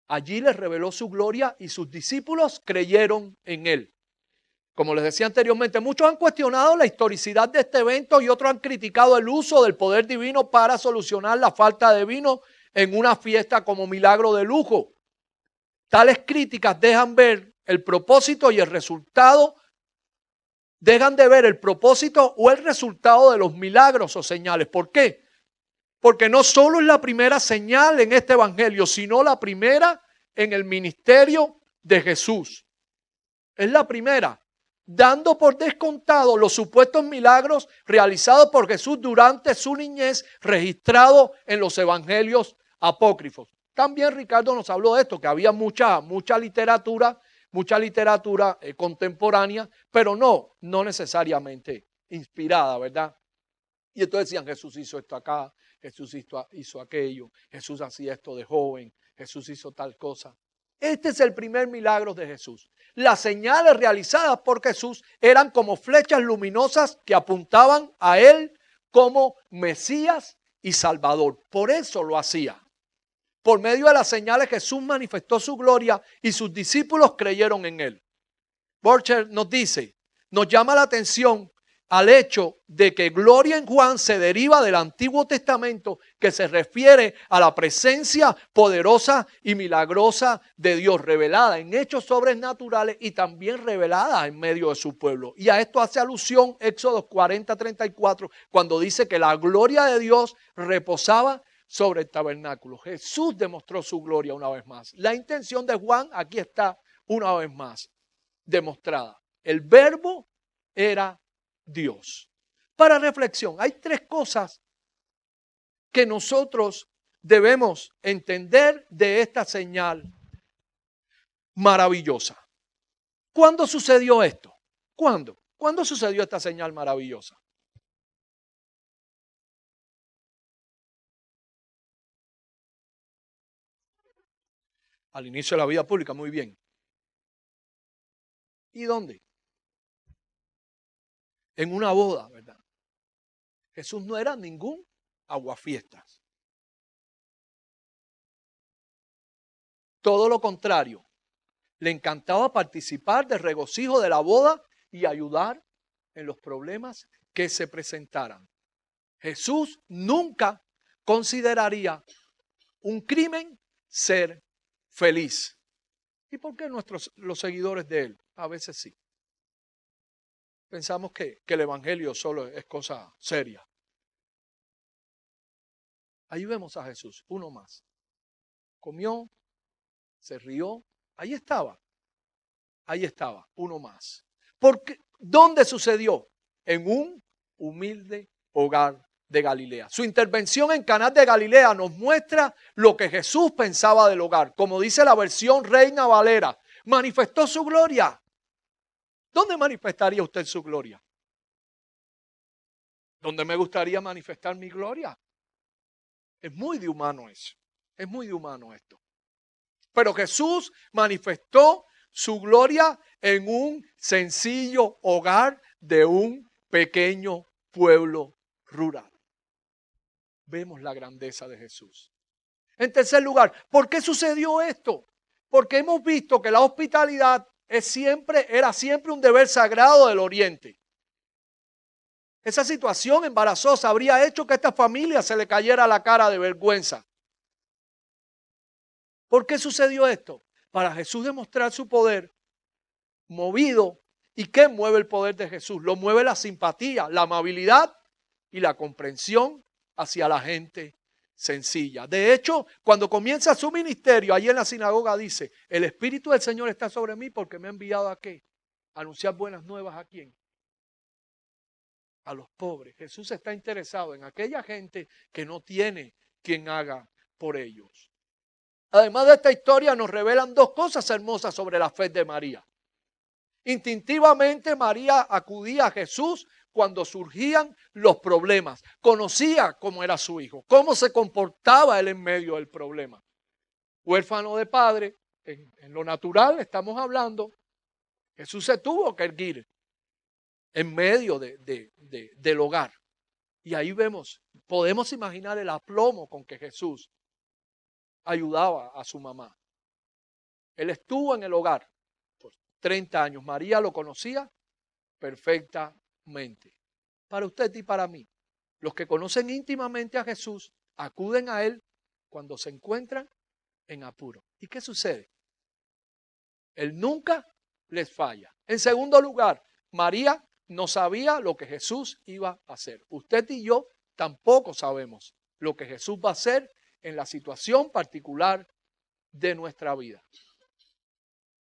Allí les reveló su gloria y sus discípulos creyeron en él. Como les decía anteriormente, muchos han cuestionado la historicidad de este evento y otros han criticado el uso del poder divino para solucionar la falta de vino en una fiesta como milagro de lujo. Tales críticas dejan ver el propósito y el resultado, dejan de ver el propósito o el resultado de los milagros o señales. ¿Por qué? Porque no solo es la primera señal en este evangelio, sino la primera en el ministerio de Jesús. Es la primera, dando por descontado los supuestos milagros realizados por Jesús durante su niñez, registrados en los evangelios apócrifos. También Ricardo nos habló de esto, que había mucha literatura contemporánea, pero no necesariamente inspirada, ¿verdad? Y entonces decían, Jesús hizo esto acá, Jesús hizo aquello, Jesús hacía esto de joven, Jesús hizo tal cosa. Este es el primer milagro de Jesús. Las señales realizadas por Jesús eran como flechas luminosas que apuntaban a Él como Mesías y Salvador. Por eso lo hacía. Por medio de las señales Jesús manifestó su gloria y sus discípulos creyeron en Él. Borcher nos dice, nos llama la atención al hecho de que gloria en Juan se deriva del Antiguo Testamento, que se refiere a la presencia poderosa y milagrosa de Dios, revelada en hechos sobrenaturales y también revelada en medio de su pueblo. Y a esto hace alusión Éxodo 40:34, cuando dice que la gloria de Dios reposaba sobre el tabernáculo. Jesús demostró su gloria una vez más. La intención de Juan aquí está una vez más demostrada. El verbo era Dios. Para reflexión, hay tres cosas que nosotros debemos entender de esta señal maravillosa. ¿Cuándo sucedió esto? ¿Cuándo? ¿Cuándo sucedió esta señal maravillosa? Al inicio de la vida pública, muy bien. ¿Y dónde? En una boda, ¿verdad? Jesús no era ningún aguafiestas. Todo lo contrario. Le encantaba participar del regocijo de la boda y ayudar en los problemas que se presentaran. Jesús nunca consideraría un crimen ser feliz. ¿Y por qué los seguidores de él? A veces sí. Pensamos que el evangelio solo es cosa seria. Ahí vemos a Jesús, uno más. Comió, se rió, ahí estaba, uno más. Porque, ¿dónde sucedió? En un humilde hogar de Galilea. Su intervención en Caná de Galilea nos muestra lo que Jesús pensaba del hogar. Como dice la versión Reina Valera, manifestó su gloria. ¿Dónde manifestaría usted su gloria? ¿Dónde me gustaría manifestar mi gloria? Es muy de humano eso. Es muy de humano esto. Pero Jesús manifestó su gloria en un sencillo hogar de un pequeño pueblo rural. Vemos la grandeza de Jesús. En tercer lugar, ¿por qué sucedió esto? Porque hemos visto que la hospitalidad era siempre un deber sagrado del Oriente. Esa situación embarazosa habría hecho que a esta familia se le cayera la cara de vergüenza. ¿Por qué sucedió esto? Para Jesús demostrar su poder movido. ¿Y qué mueve el poder de Jesús? Lo mueve la simpatía, la amabilidad y la comprensión hacia la gente sencilla. De hecho, cuando comienza su ministerio, allí en la sinagoga dice, el Espíritu del Señor está sobre mí porque me ha enviado ¿a qué? A anunciar buenas nuevas ¿a quién? A los pobres. Jesús está interesado en aquella gente que no tiene quien haga por ellos. Además de esta historia nos revelan dos cosas hermosas sobre la fe de María. Instintivamente María acudía a Jesús cuando surgían los problemas. Conocía cómo era su hijo, cómo se comportaba él en medio del problema. Huérfano de padre, en lo natural estamos hablando, Jesús se tuvo que erguir en medio del hogar. Y ahí podemos imaginar el aplomo con que Jesús ayudaba a su mamá. Él estuvo en el hogar por 30 años. María lo conocía perfectamente. Para usted y para mí, los que conocen íntimamente a Jesús, acuden a Él cuando se encuentran en apuro. ¿Y qué sucede? Él nunca les falla. En segundo lugar, María no sabía lo que Jesús iba a hacer. Usted y yo tampoco sabemos lo que Jesús va a hacer en la situación particular de nuestra vida.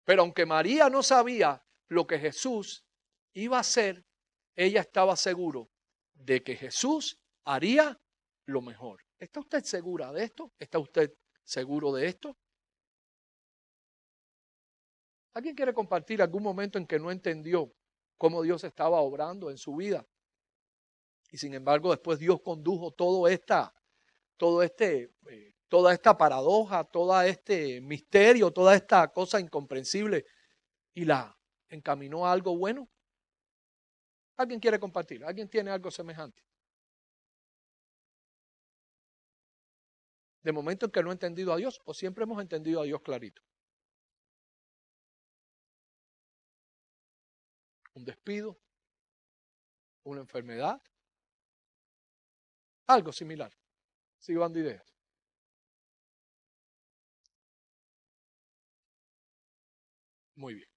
Pero aunque María no sabía lo que Jesús iba a hacer, ella estaba seguro de que Jesús haría lo mejor. ¿Está usted segura de esto? ¿Está usted seguro de esto? ¿Alguien quiere compartir algún momento en que no entendió cómo Dios estaba obrando en su vida? Y sin embargo, después Dios condujo toda esta paradoja, todo este misterio, toda esta cosa incomprensible y la encaminó a algo bueno. ¿Alguien quiere compartir? ¿Alguien tiene algo semejante? De momento en que no he entendido a Dios, o siempre hemos entendido a Dios clarito. Un despido, una enfermedad, algo similar. Sigo dando ideas. Muy bien.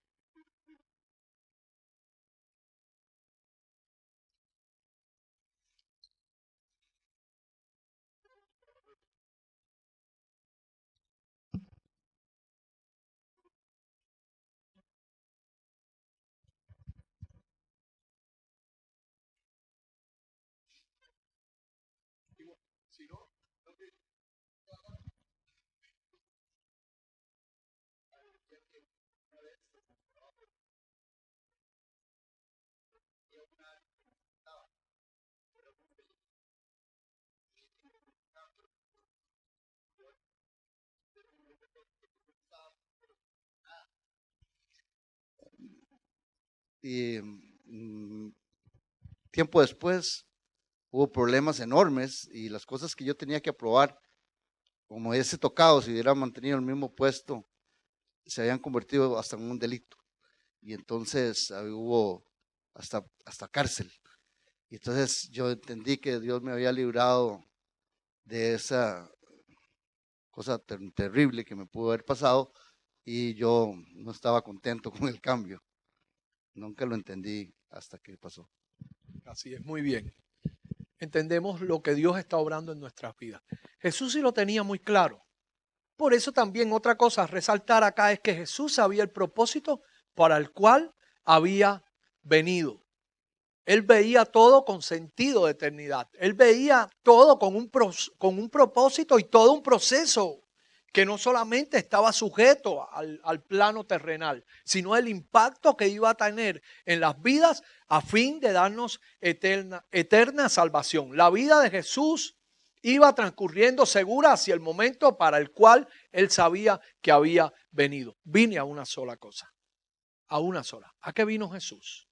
Y tiempo después hubo problemas enormes y las cosas que yo tenía que aprobar, como ese tocado, si hubiera mantenido el mismo puesto, se habían convertido hasta en un delito. Y entonces hubo hasta cárcel. Y entonces yo entendí que Dios me había librado de esa cosa terrible que me pudo haber pasado y yo no estaba contento con el cambio. Nunca lo entendí hasta que pasó. Así es, muy bien. Entendemos lo que Dios está obrando en nuestras vidas. Jesús sí lo tenía muy claro. Por eso también otra cosa a resaltar acá es que Jesús sabía el propósito para el cual había venido. Él veía todo con sentido de eternidad. Él veía todo con un propósito y todo un proceso que no solamente estaba sujeto al plano terrenal, sino el impacto que iba a tener en las vidas a fin de darnos eterna salvación. La vida de Jesús iba transcurriendo segura hacia el momento para el cual él sabía que había venido. Vine a una sola cosa, a una sola. ¿A qué vino Jesús?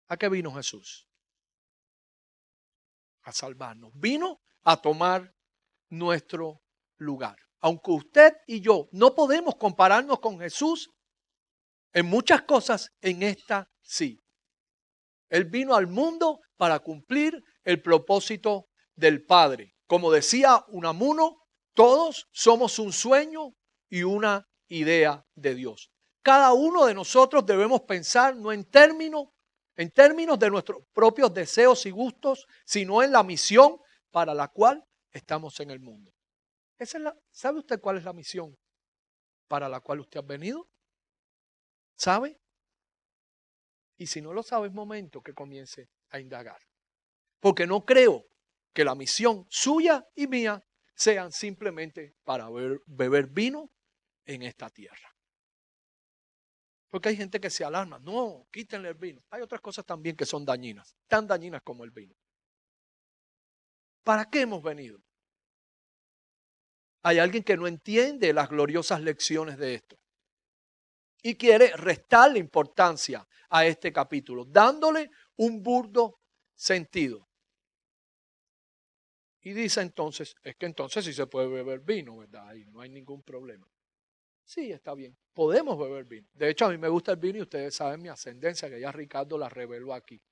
¿A qué vino Jesús? A salvarnos. Vino a tomar nuestro lugar. Aunque usted y yo no podemos compararnos con Jesús, en muchas cosas, en esta sí. Él vino al mundo para cumplir el propósito del Padre. Como decía Unamuno, todos somos un sueño y una idea de Dios. Cada uno de nosotros debemos pensar no en términos de nuestros propios deseos y gustos, sino en la misión para la cual estamos en el mundo. ¿Sabe usted cuál es la misión para la cual usted ha venido? ¿Sabe? Y si no lo sabe, es momento que comience a indagar. Porque no creo que la misión suya y mía sean simplemente para beber vino en esta tierra. Porque hay gente que se alarma. No, quítenle el vino. Hay otras cosas también que son dañinas, tan dañinas como el vino. ¿Para qué hemos venido? Hay alguien que no entiende las gloriosas lecciones de esto y quiere restarle importancia a este capítulo, dándole un burdo sentido. Y dice entonces, es que entonces sí se puede beber vino, ¿verdad? Y no hay ningún problema. Sí, está bien, podemos beber vino. De hecho, a mí me gusta el vino y ustedes saben mi ascendencia, que ya Ricardo la reveló aquí.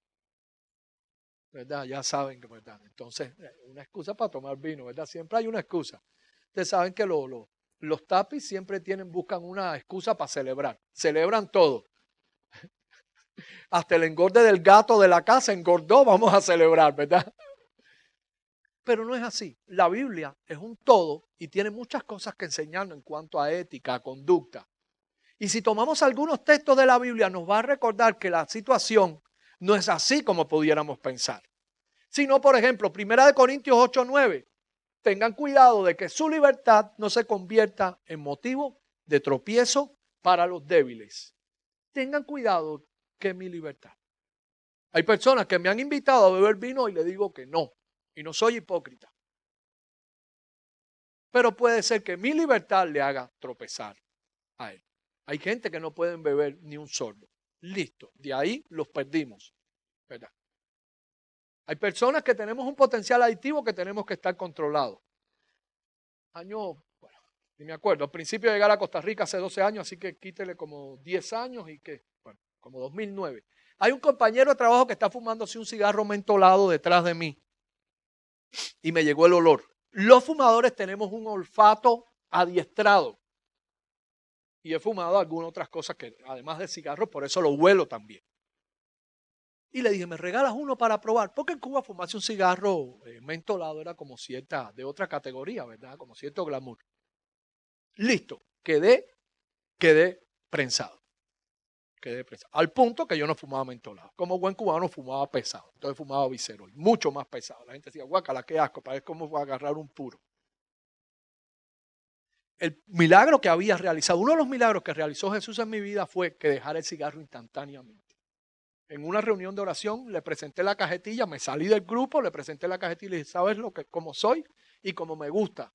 ¿Verdad? Ya saben que, ¿verdad? Entonces, una excusa para tomar vino, ¿verdad? Siempre hay una excusa. Ustedes saben que los tapis siempre buscan una excusa para celebrar. Celebran todo. Hasta el engorde del gato de la casa engordó, vamos a celebrar, ¿verdad? Pero no es así. La Biblia es un todo y tiene muchas cosas que enseñarnos en cuanto a ética, a conducta. Y si tomamos algunos textos de la Biblia, nos va a recordar que la situación no es así como pudiéramos pensar. Sino, por ejemplo, 1 Corintios 8:9. Tengan cuidado de que su libertad no se convierta en motivo de tropiezo para los débiles. Tengan cuidado que mi libertad. Hay personas que me han invitado a beber vino y le digo que no. Y no soy hipócrita. Pero puede ser que mi libertad le haga tropezar a él. Hay gente que no pueden beber ni un sorbo. Listo. De ahí los perdimos. ¿Verdad? Hay personas que tenemos un potencial adictivo que tenemos que estar controlados. Bueno, ni me acuerdo. Al principio de llegar a Costa Rica hace 12 años, así que quítele como 10 años y que, bueno, como 2009. Hay un compañero de trabajo que está fumándose un cigarro mentolado detrás de mí. Y me llegó el olor. Los fumadores tenemos un olfato adiestrado. Y he fumado algunas otras cosas que, además de cigarros, por eso lo huelo también. Y le dije, ¿me regalas uno para probar? Porque en Cuba fumarse un cigarro mentolado era como de otra categoría, ¿verdad? Como cierto glamour. Listo, quedé prensado. Quedé prensado. Al punto que yo no fumaba mentolado. Como buen cubano fumaba pesado. Entonces fumaba Viceroy, mucho más pesado. La gente decía, guácala, qué asco, parece como voy a agarrar un puro. El milagro que había realizado, uno de los milagros que realizó Jesús en mi vida fue que dejara el cigarro instantáneamente. En una reunión de oración le presenté la cajetilla, me salí del grupo, le presenté la cajetilla y le dije, ¿sabes cómo soy y cómo me gusta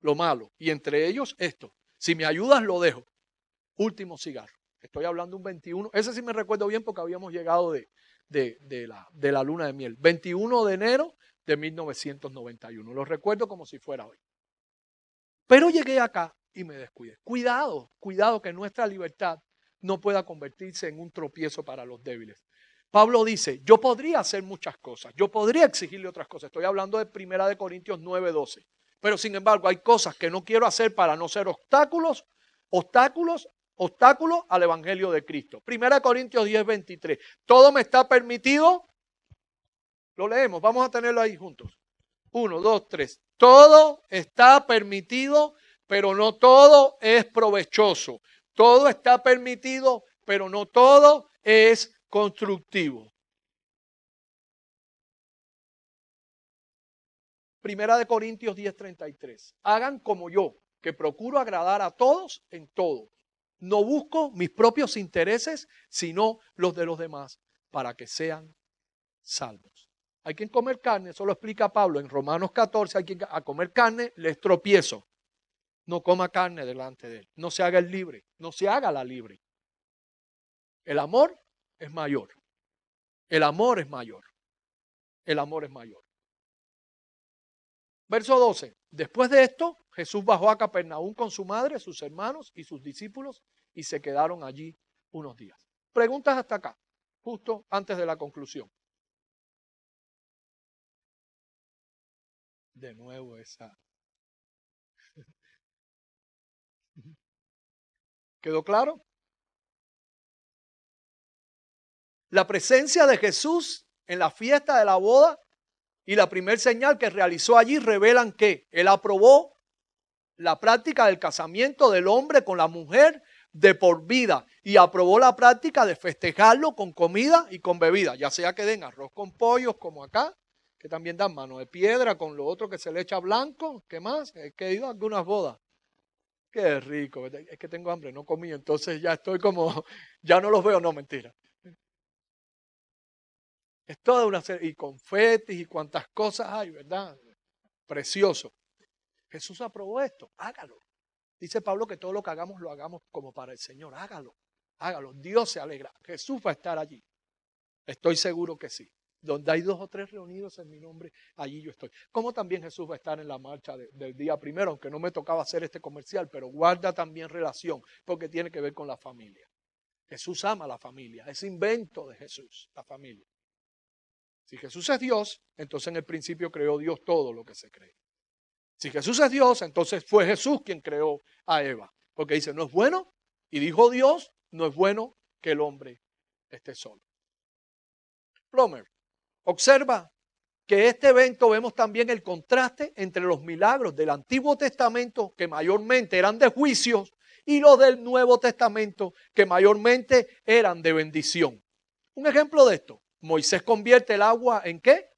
lo malo? Y entre ellos esto, si me ayudas lo dejo. Último cigarro. Estoy hablando un 21, ese sí me recuerdo bien porque habíamos llegado de la luna de miel. 21 de enero de 1991. Lo recuerdo como si fuera hoy. Pero llegué acá y me descuidé. Cuidado que nuestra libertad no pueda convertirse en un tropiezo para los débiles. Pablo dice, yo podría hacer muchas cosas, yo podría exigirle otras cosas. Estoy hablando de 1 Corintios 9:12. Pero sin embargo hay cosas que no quiero hacer para no ser obstáculos al evangelio de Cristo. 1 Corintios 10:23. Todo me está permitido. Lo leemos, vamos a tenerlo ahí juntos. 1, 2, 3. Todo está permitido, pero no todo es provechoso. Todo está permitido, pero no todo es constructivo. 1 Corintios 10:33. Hagan como yo, que procuro agradar a todos en todo. No busco mis propios intereses, sino los de los demás, para que sean salvos. Hay quien comer carne, eso lo explica Pablo en Romanos 14, hay quien a comer carne les tropiezo. No coma carne delante de él, no se haga el libre, no se haga la libre. El amor es mayor, el amor es mayor, el amor es mayor. Verso 12, después de esto, Jesús bajó a Capernaum con su madre, sus hermanos y sus discípulos y se quedaron allí unos días. Preguntas hasta acá, justo antes de la conclusión. De nuevo esa. ¿Quedó claro? La presencia de Jesús en la fiesta de la boda y la primer señal que realizó allí revelan que Él aprobó la práctica del casamiento del hombre con la mujer de por vida y aprobó la práctica de festejarlo con comida y con bebida, ya sea que den arroz con pollos como acá, que también dan mano de piedra con lo otro que se le echa blanco. ¿Qué más? He ido a algunas bodas. Qué rico, es que tengo hambre, no comí, entonces ya estoy como, ya no los veo, no, mentira. Es toda una serie, y confetis y cuantas cosas hay, ¿verdad? Precioso. Jesús aprobó esto, hágalo. Dice Pablo que todo lo que hagamos lo hagamos como para el Señor, hágalo, hágalo. Dios se alegra, Jesús va a estar allí. Estoy seguro que sí. Donde hay 2 o 3 reunidos en mi nombre, allí yo estoy. Como también Jesús va a estar en la marcha del día primero, aunque no me tocaba hacer este comercial, pero guarda también relación, porque tiene que ver con la familia. Jesús ama a la familia, es invento de Jesús, la familia. Si Jesús es Dios, entonces en el principio creó Dios todo lo que se cree. Si Jesús es Dios, entonces fue Jesús quien creó a Eva. Porque dice, no es bueno, y dijo Dios, no es bueno que el hombre esté solo. Plomer, observa que este evento vemos también el contraste entre los milagros del Antiguo Testamento, que mayormente eran de juicios, y los del Nuevo Testamento, que mayormente eran de bendición. Un ejemplo de esto, Moisés convierte el agua ¿en qué?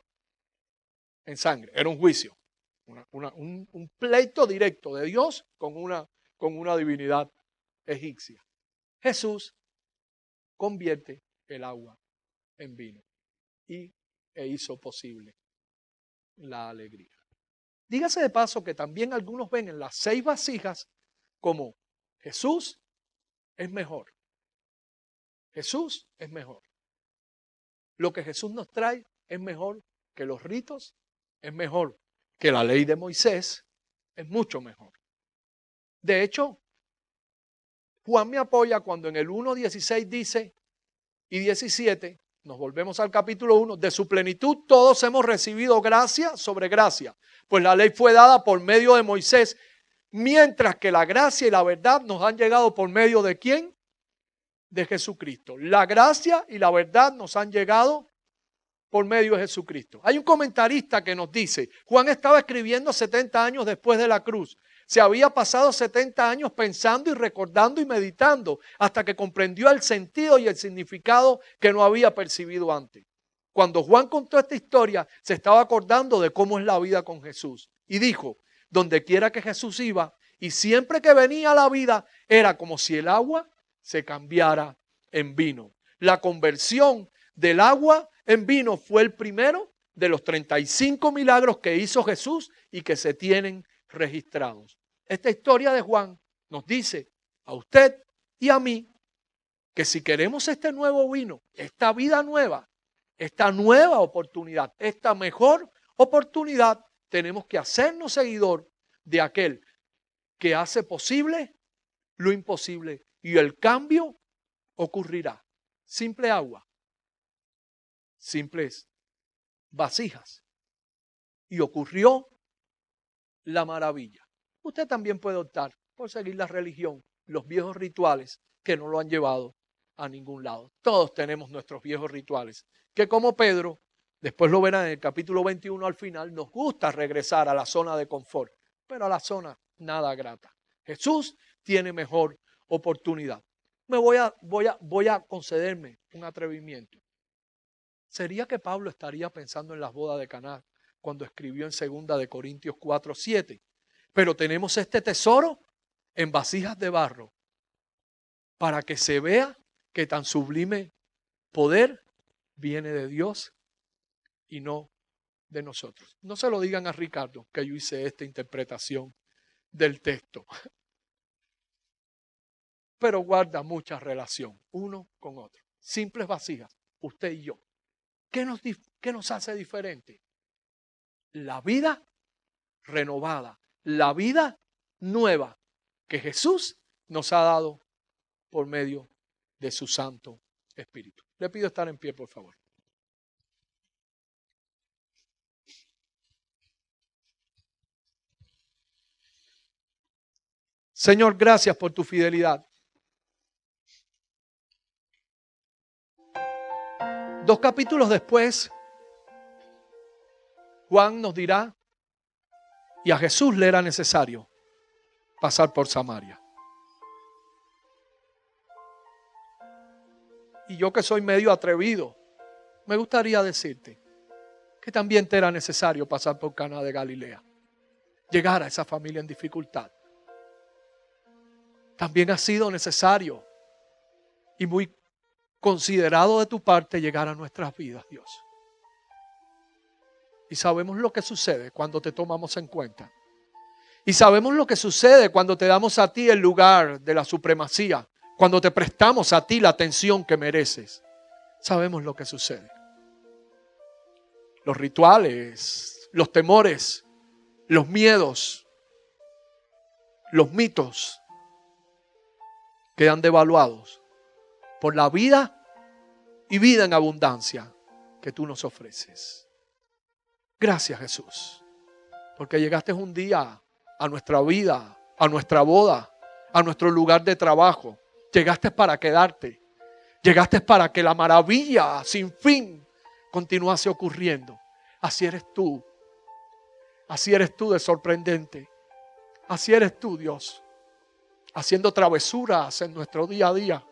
En sangre. Era un juicio, un pleito directo de Dios con una divinidad egipcia. Jesús convierte el agua en vino e hizo posible la alegría. Dígase de paso que también algunos ven en las 6 vasijas como Jesús es mejor. Jesús es mejor. Lo que Jesús nos trae es mejor que los ritos, es mejor que la ley de Moisés, es mucho mejor. De hecho, Juan me apoya cuando en el 1:16 dice y 17, nos volvemos al capítulo 1, de su plenitud todos hemos recibido gracia sobre gracia, pues la ley fue dada por medio de Moisés, mientras que la gracia y la verdad nos han llegado por medio de ¿quién? De Jesucristo. La gracia y la verdad nos han llegado por medio de Jesucristo. Hay un comentarista que nos dice, Juan estaba escribiendo 70 años después de la cruz. Se había pasado 70 años pensando y recordando y meditando hasta que comprendió el sentido y el significado que no había percibido antes. Cuando Juan contó esta historia, se estaba acordando de cómo es la vida con Jesús. Y dijo, donde quiera que Jesús iba y siempre que venía a la vida, era como si el agua se cambiara en vino. La conversión del agua en vino fue el primero de los 35 milagros que hizo Jesús y que se tienen registrados. Esta historia de Juan nos dice a usted y a mí que si queremos este nuevo vino, esta vida nueva, esta nueva oportunidad, esta mejor oportunidad, tenemos que hacernos seguidor de aquel que hace posible lo imposible y el cambio ocurrirá. Simple agua, simples vasijas y ocurrió la maravilla. Usted también puede optar por seguir la religión, los viejos rituales que no lo han llevado a ningún lado. Todos tenemos nuestros viejos rituales, que como Pedro, después lo verán en el capítulo 21 al final, nos gusta regresar a la zona de confort, pero a la zona nada grata. Jesús tiene mejor oportunidad. Voy a concederme un atrevimiento. ¿Sería que Pablo estaría pensando en las bodas de Caná cuando escribió en 2 de Corintios 4:7? Pero tenemos este tesoro en vasijas de barro para que se vea que tan sublime poder viene de Dios y no de nosotros. No se lo digan a Ricardo que yo hice esta interpretación del texto. Pero guarda mucha relación uno con otro. Simples vasijas, usted y yo. ¿Qué nos hace diferente? La vida renovada, la vida nueva que Jesús nos ha dado por medio de su Santo Espíritu. Le pido estar en pie, por favor. Señor, gracias por tu fidelidad. 2 capítulos después, Juan nos dirá, y a Jesús le era necesario pasar por Samaria. Y yo que soy medio atrevido, me gustaría decirte que también te era necesario pasar por Caná de Galilea, llegar a esa familia en dificultad. También ha sido necesario y muy considerado de tu parte llegar a nuestras vidas, Dios. Y sabemos lo que sucede cuando te tomamos en cuenta. Y sabemos lo que sucede cuando te damos a ti el lugar de la supremacía, cuando te prestamos a ti la atención que mereces. Sabemos lo que sucede. Los rituales, los temores, los miedos, los mitos quedan devaluados por la vida y vida en abundancia que tú nos ofreces. Gracias, Jesús, porque llegaste un día a nuestra vida, a nuestra boda, a nuestro lugar de trabajo. Llegaste para quedarte. Llegaste para que la maravilla sin fin continuase ocurriendo. Así eres tú. Así eres tú de sorprendente. Así eres tú, Dios. Haciendo travesuras en nuestro día a día.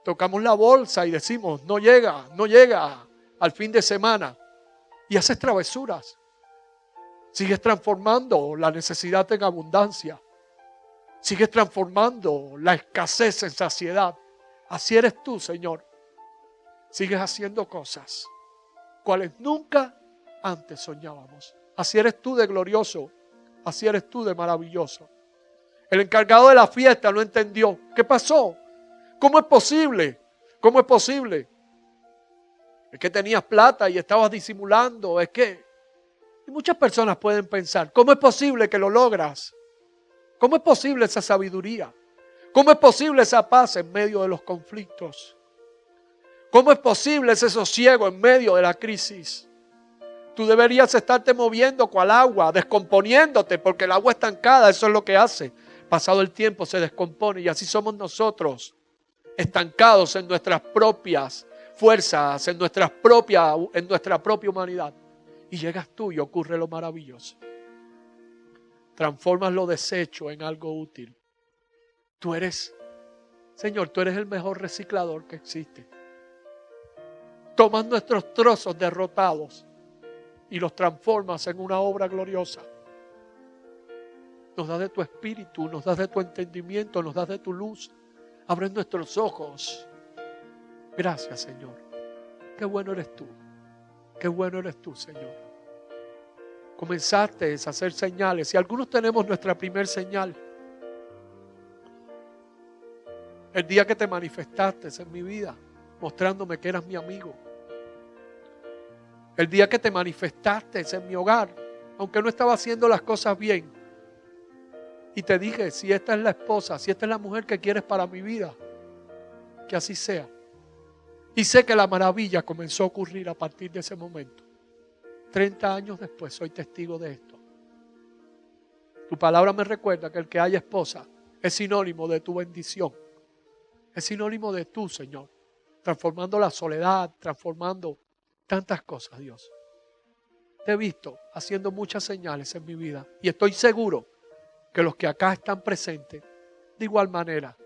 Tocamos la bolsa y decimos, no llega al fin de semana. Y haces travesuras. Sigues transformando la necesidad en abundancia. Sigues transformando la escasez en saciedad. Así eres tú, Señor. Sigues haciendo cosas cuales nunca antes soñábamos. Así eres tú de glorioso. Así eres tú de maravilloso. El encargado de la fiesta no entendió. ¿Qué pasó? ¿Cómo es posible? ¿Cómo es posible? Es que tenías plata y estabas disimulando. Es que... Y muchas personas pueden pensar, ¿cómo es posible que lo logras? ¿Cómo es posible esa sabiduría? ¿Cómo es posible esa paz en medio de los conflictos? ¿Cómo es posible ese sosiego en medio de la crisis? Tú deberías estarte moviendo cual agua, descomponiéndote, porque el agua estancada, eso es lo que hace. Pasado el tiempo se descompone y así somos nosotros, estancados en nuestras propias fuerzas, en nuestra propia humanidad. Y llegas tú y ocurre lo maravilloso. Transformas lo desecho en algo útil. Tú eres, Señor, tú eres el mejor reciclador que existe. Tomas nuestros trozos derrotados y los transformas en una obra gloriosa. Nos das de tu espíritu, nos das de tu entendimiento, nos das de tu luz. Abres nuestros ojos. Gracias, Señor. Qué bueno eres tú. Qué bueno eres tú, Señor. Comenzaste a hacer señales y algunos tenemos nuestra primer señal. El día que te manifestaste en mi vida, mostrándome que eras mi amigo. El día que te manifestaste en mi hogar, aunque no estaba haciendo las cosas bien. Y te dije, si esta es la esposa, si esta es la mujer que quieres para mi vida, que así sea. Y sé que la maravilla comenzó a ocurrir a partir de ese momento. 30 años después soy testigo de esto. Tu palabra me recuerda que el que haya esposa es sinónimo de tu bendición. Es sinónimo de tú, Señor. Transformando la soledad, transformando tantas cosas, Dios. Te he visto haciendo muchas señales en mi vida. Y estoy seguro que los que acá están presentes, de igual manera,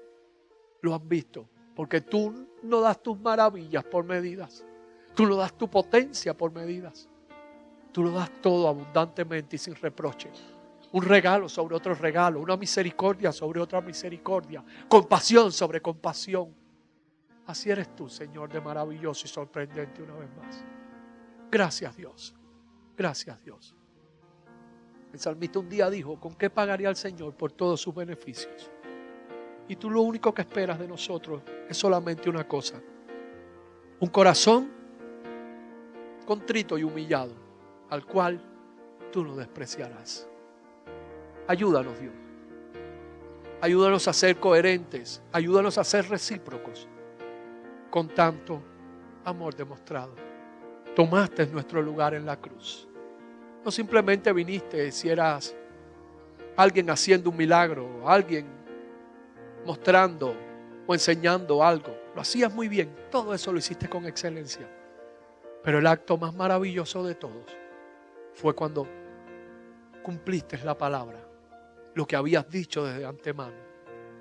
lo han visto. Porque tú no das tus maravillas por medidas. Tú no das tu potencia por medidas. Tú lo das todo abundantemente y sin reproche. Un regalo sobre otro regalo. Una misericordia sobre otra misericordia. Compasión sobre compasión. Así eres tú, Señor, de maravilloso y sorprendente una vez más. Gracias, Dios. Gracias, Dios. El salmista un día dijo, ¿con qué pagaría el Señor por todos sus beneficios? Y tú lo único que esperas de nosotros es solamente una cosa. Un corazón contrito y humillado, al cual tú no despreciarás. Ayúdanos, Dios. Ayúdanos a ser coherentes. Ayúdanos a ser recíprocos. Con tanto amor demostrado. Tomaste nuestro lugar en la cruz. No simplemente viniste si eras alguien haciendo un milagro, alguien mostrando o enseñando algo. Lo hacías muy bien. Todo eso lo hiciste con excelencia. Pero el acto más maravilloso de todos fue cuando cumpliste la palabra. Lo que habías dicho desde antemano.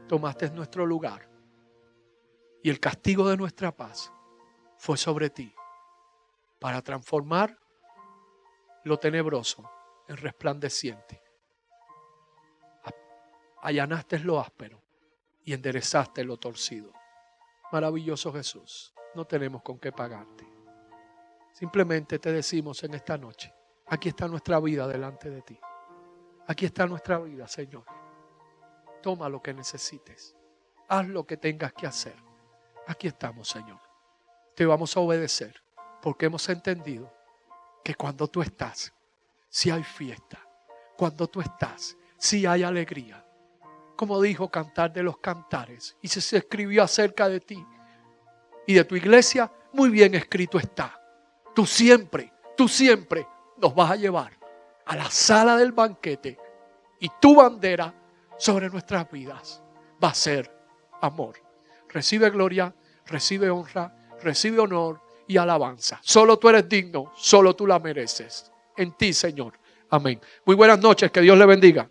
Tomaste nuestro lugar. Y el castigo de nuestra paz fue sobre ti. Para transformar lo tenebroso en resplandeciente. Allanaste lo áspero y enderezaste lo torcido. Maravilloso Jesús, no tenemos con qué pagarte. Simplemente te decimos en esta noche, aquí está nuestra vida delante de ti. Aquí está nuestra vida, Señor. Toma lo que necesites. Haz lo que tengas que hacer. Aquí estamos, Señor. Te vamos a obedecer porque hemos entendido que cuando tú estás, si hay fiesta. Cuando tú estás, si hay alegría. Como dijo Cantar de los Cantares, y se escribió acerca de ti y de tu iglesia, muy bien escrito está. Tú siempre nos vas a llevar a la sala del banquete y tu bandera sobre nuestras vidas va a ser amor. Recibe gloria, recibe honra, recibe honor y alabanza. Solo tú eres digno, solo tú la mereces. En ti, Señor. Amén. Muy buenas noches, que Dios le bendiga.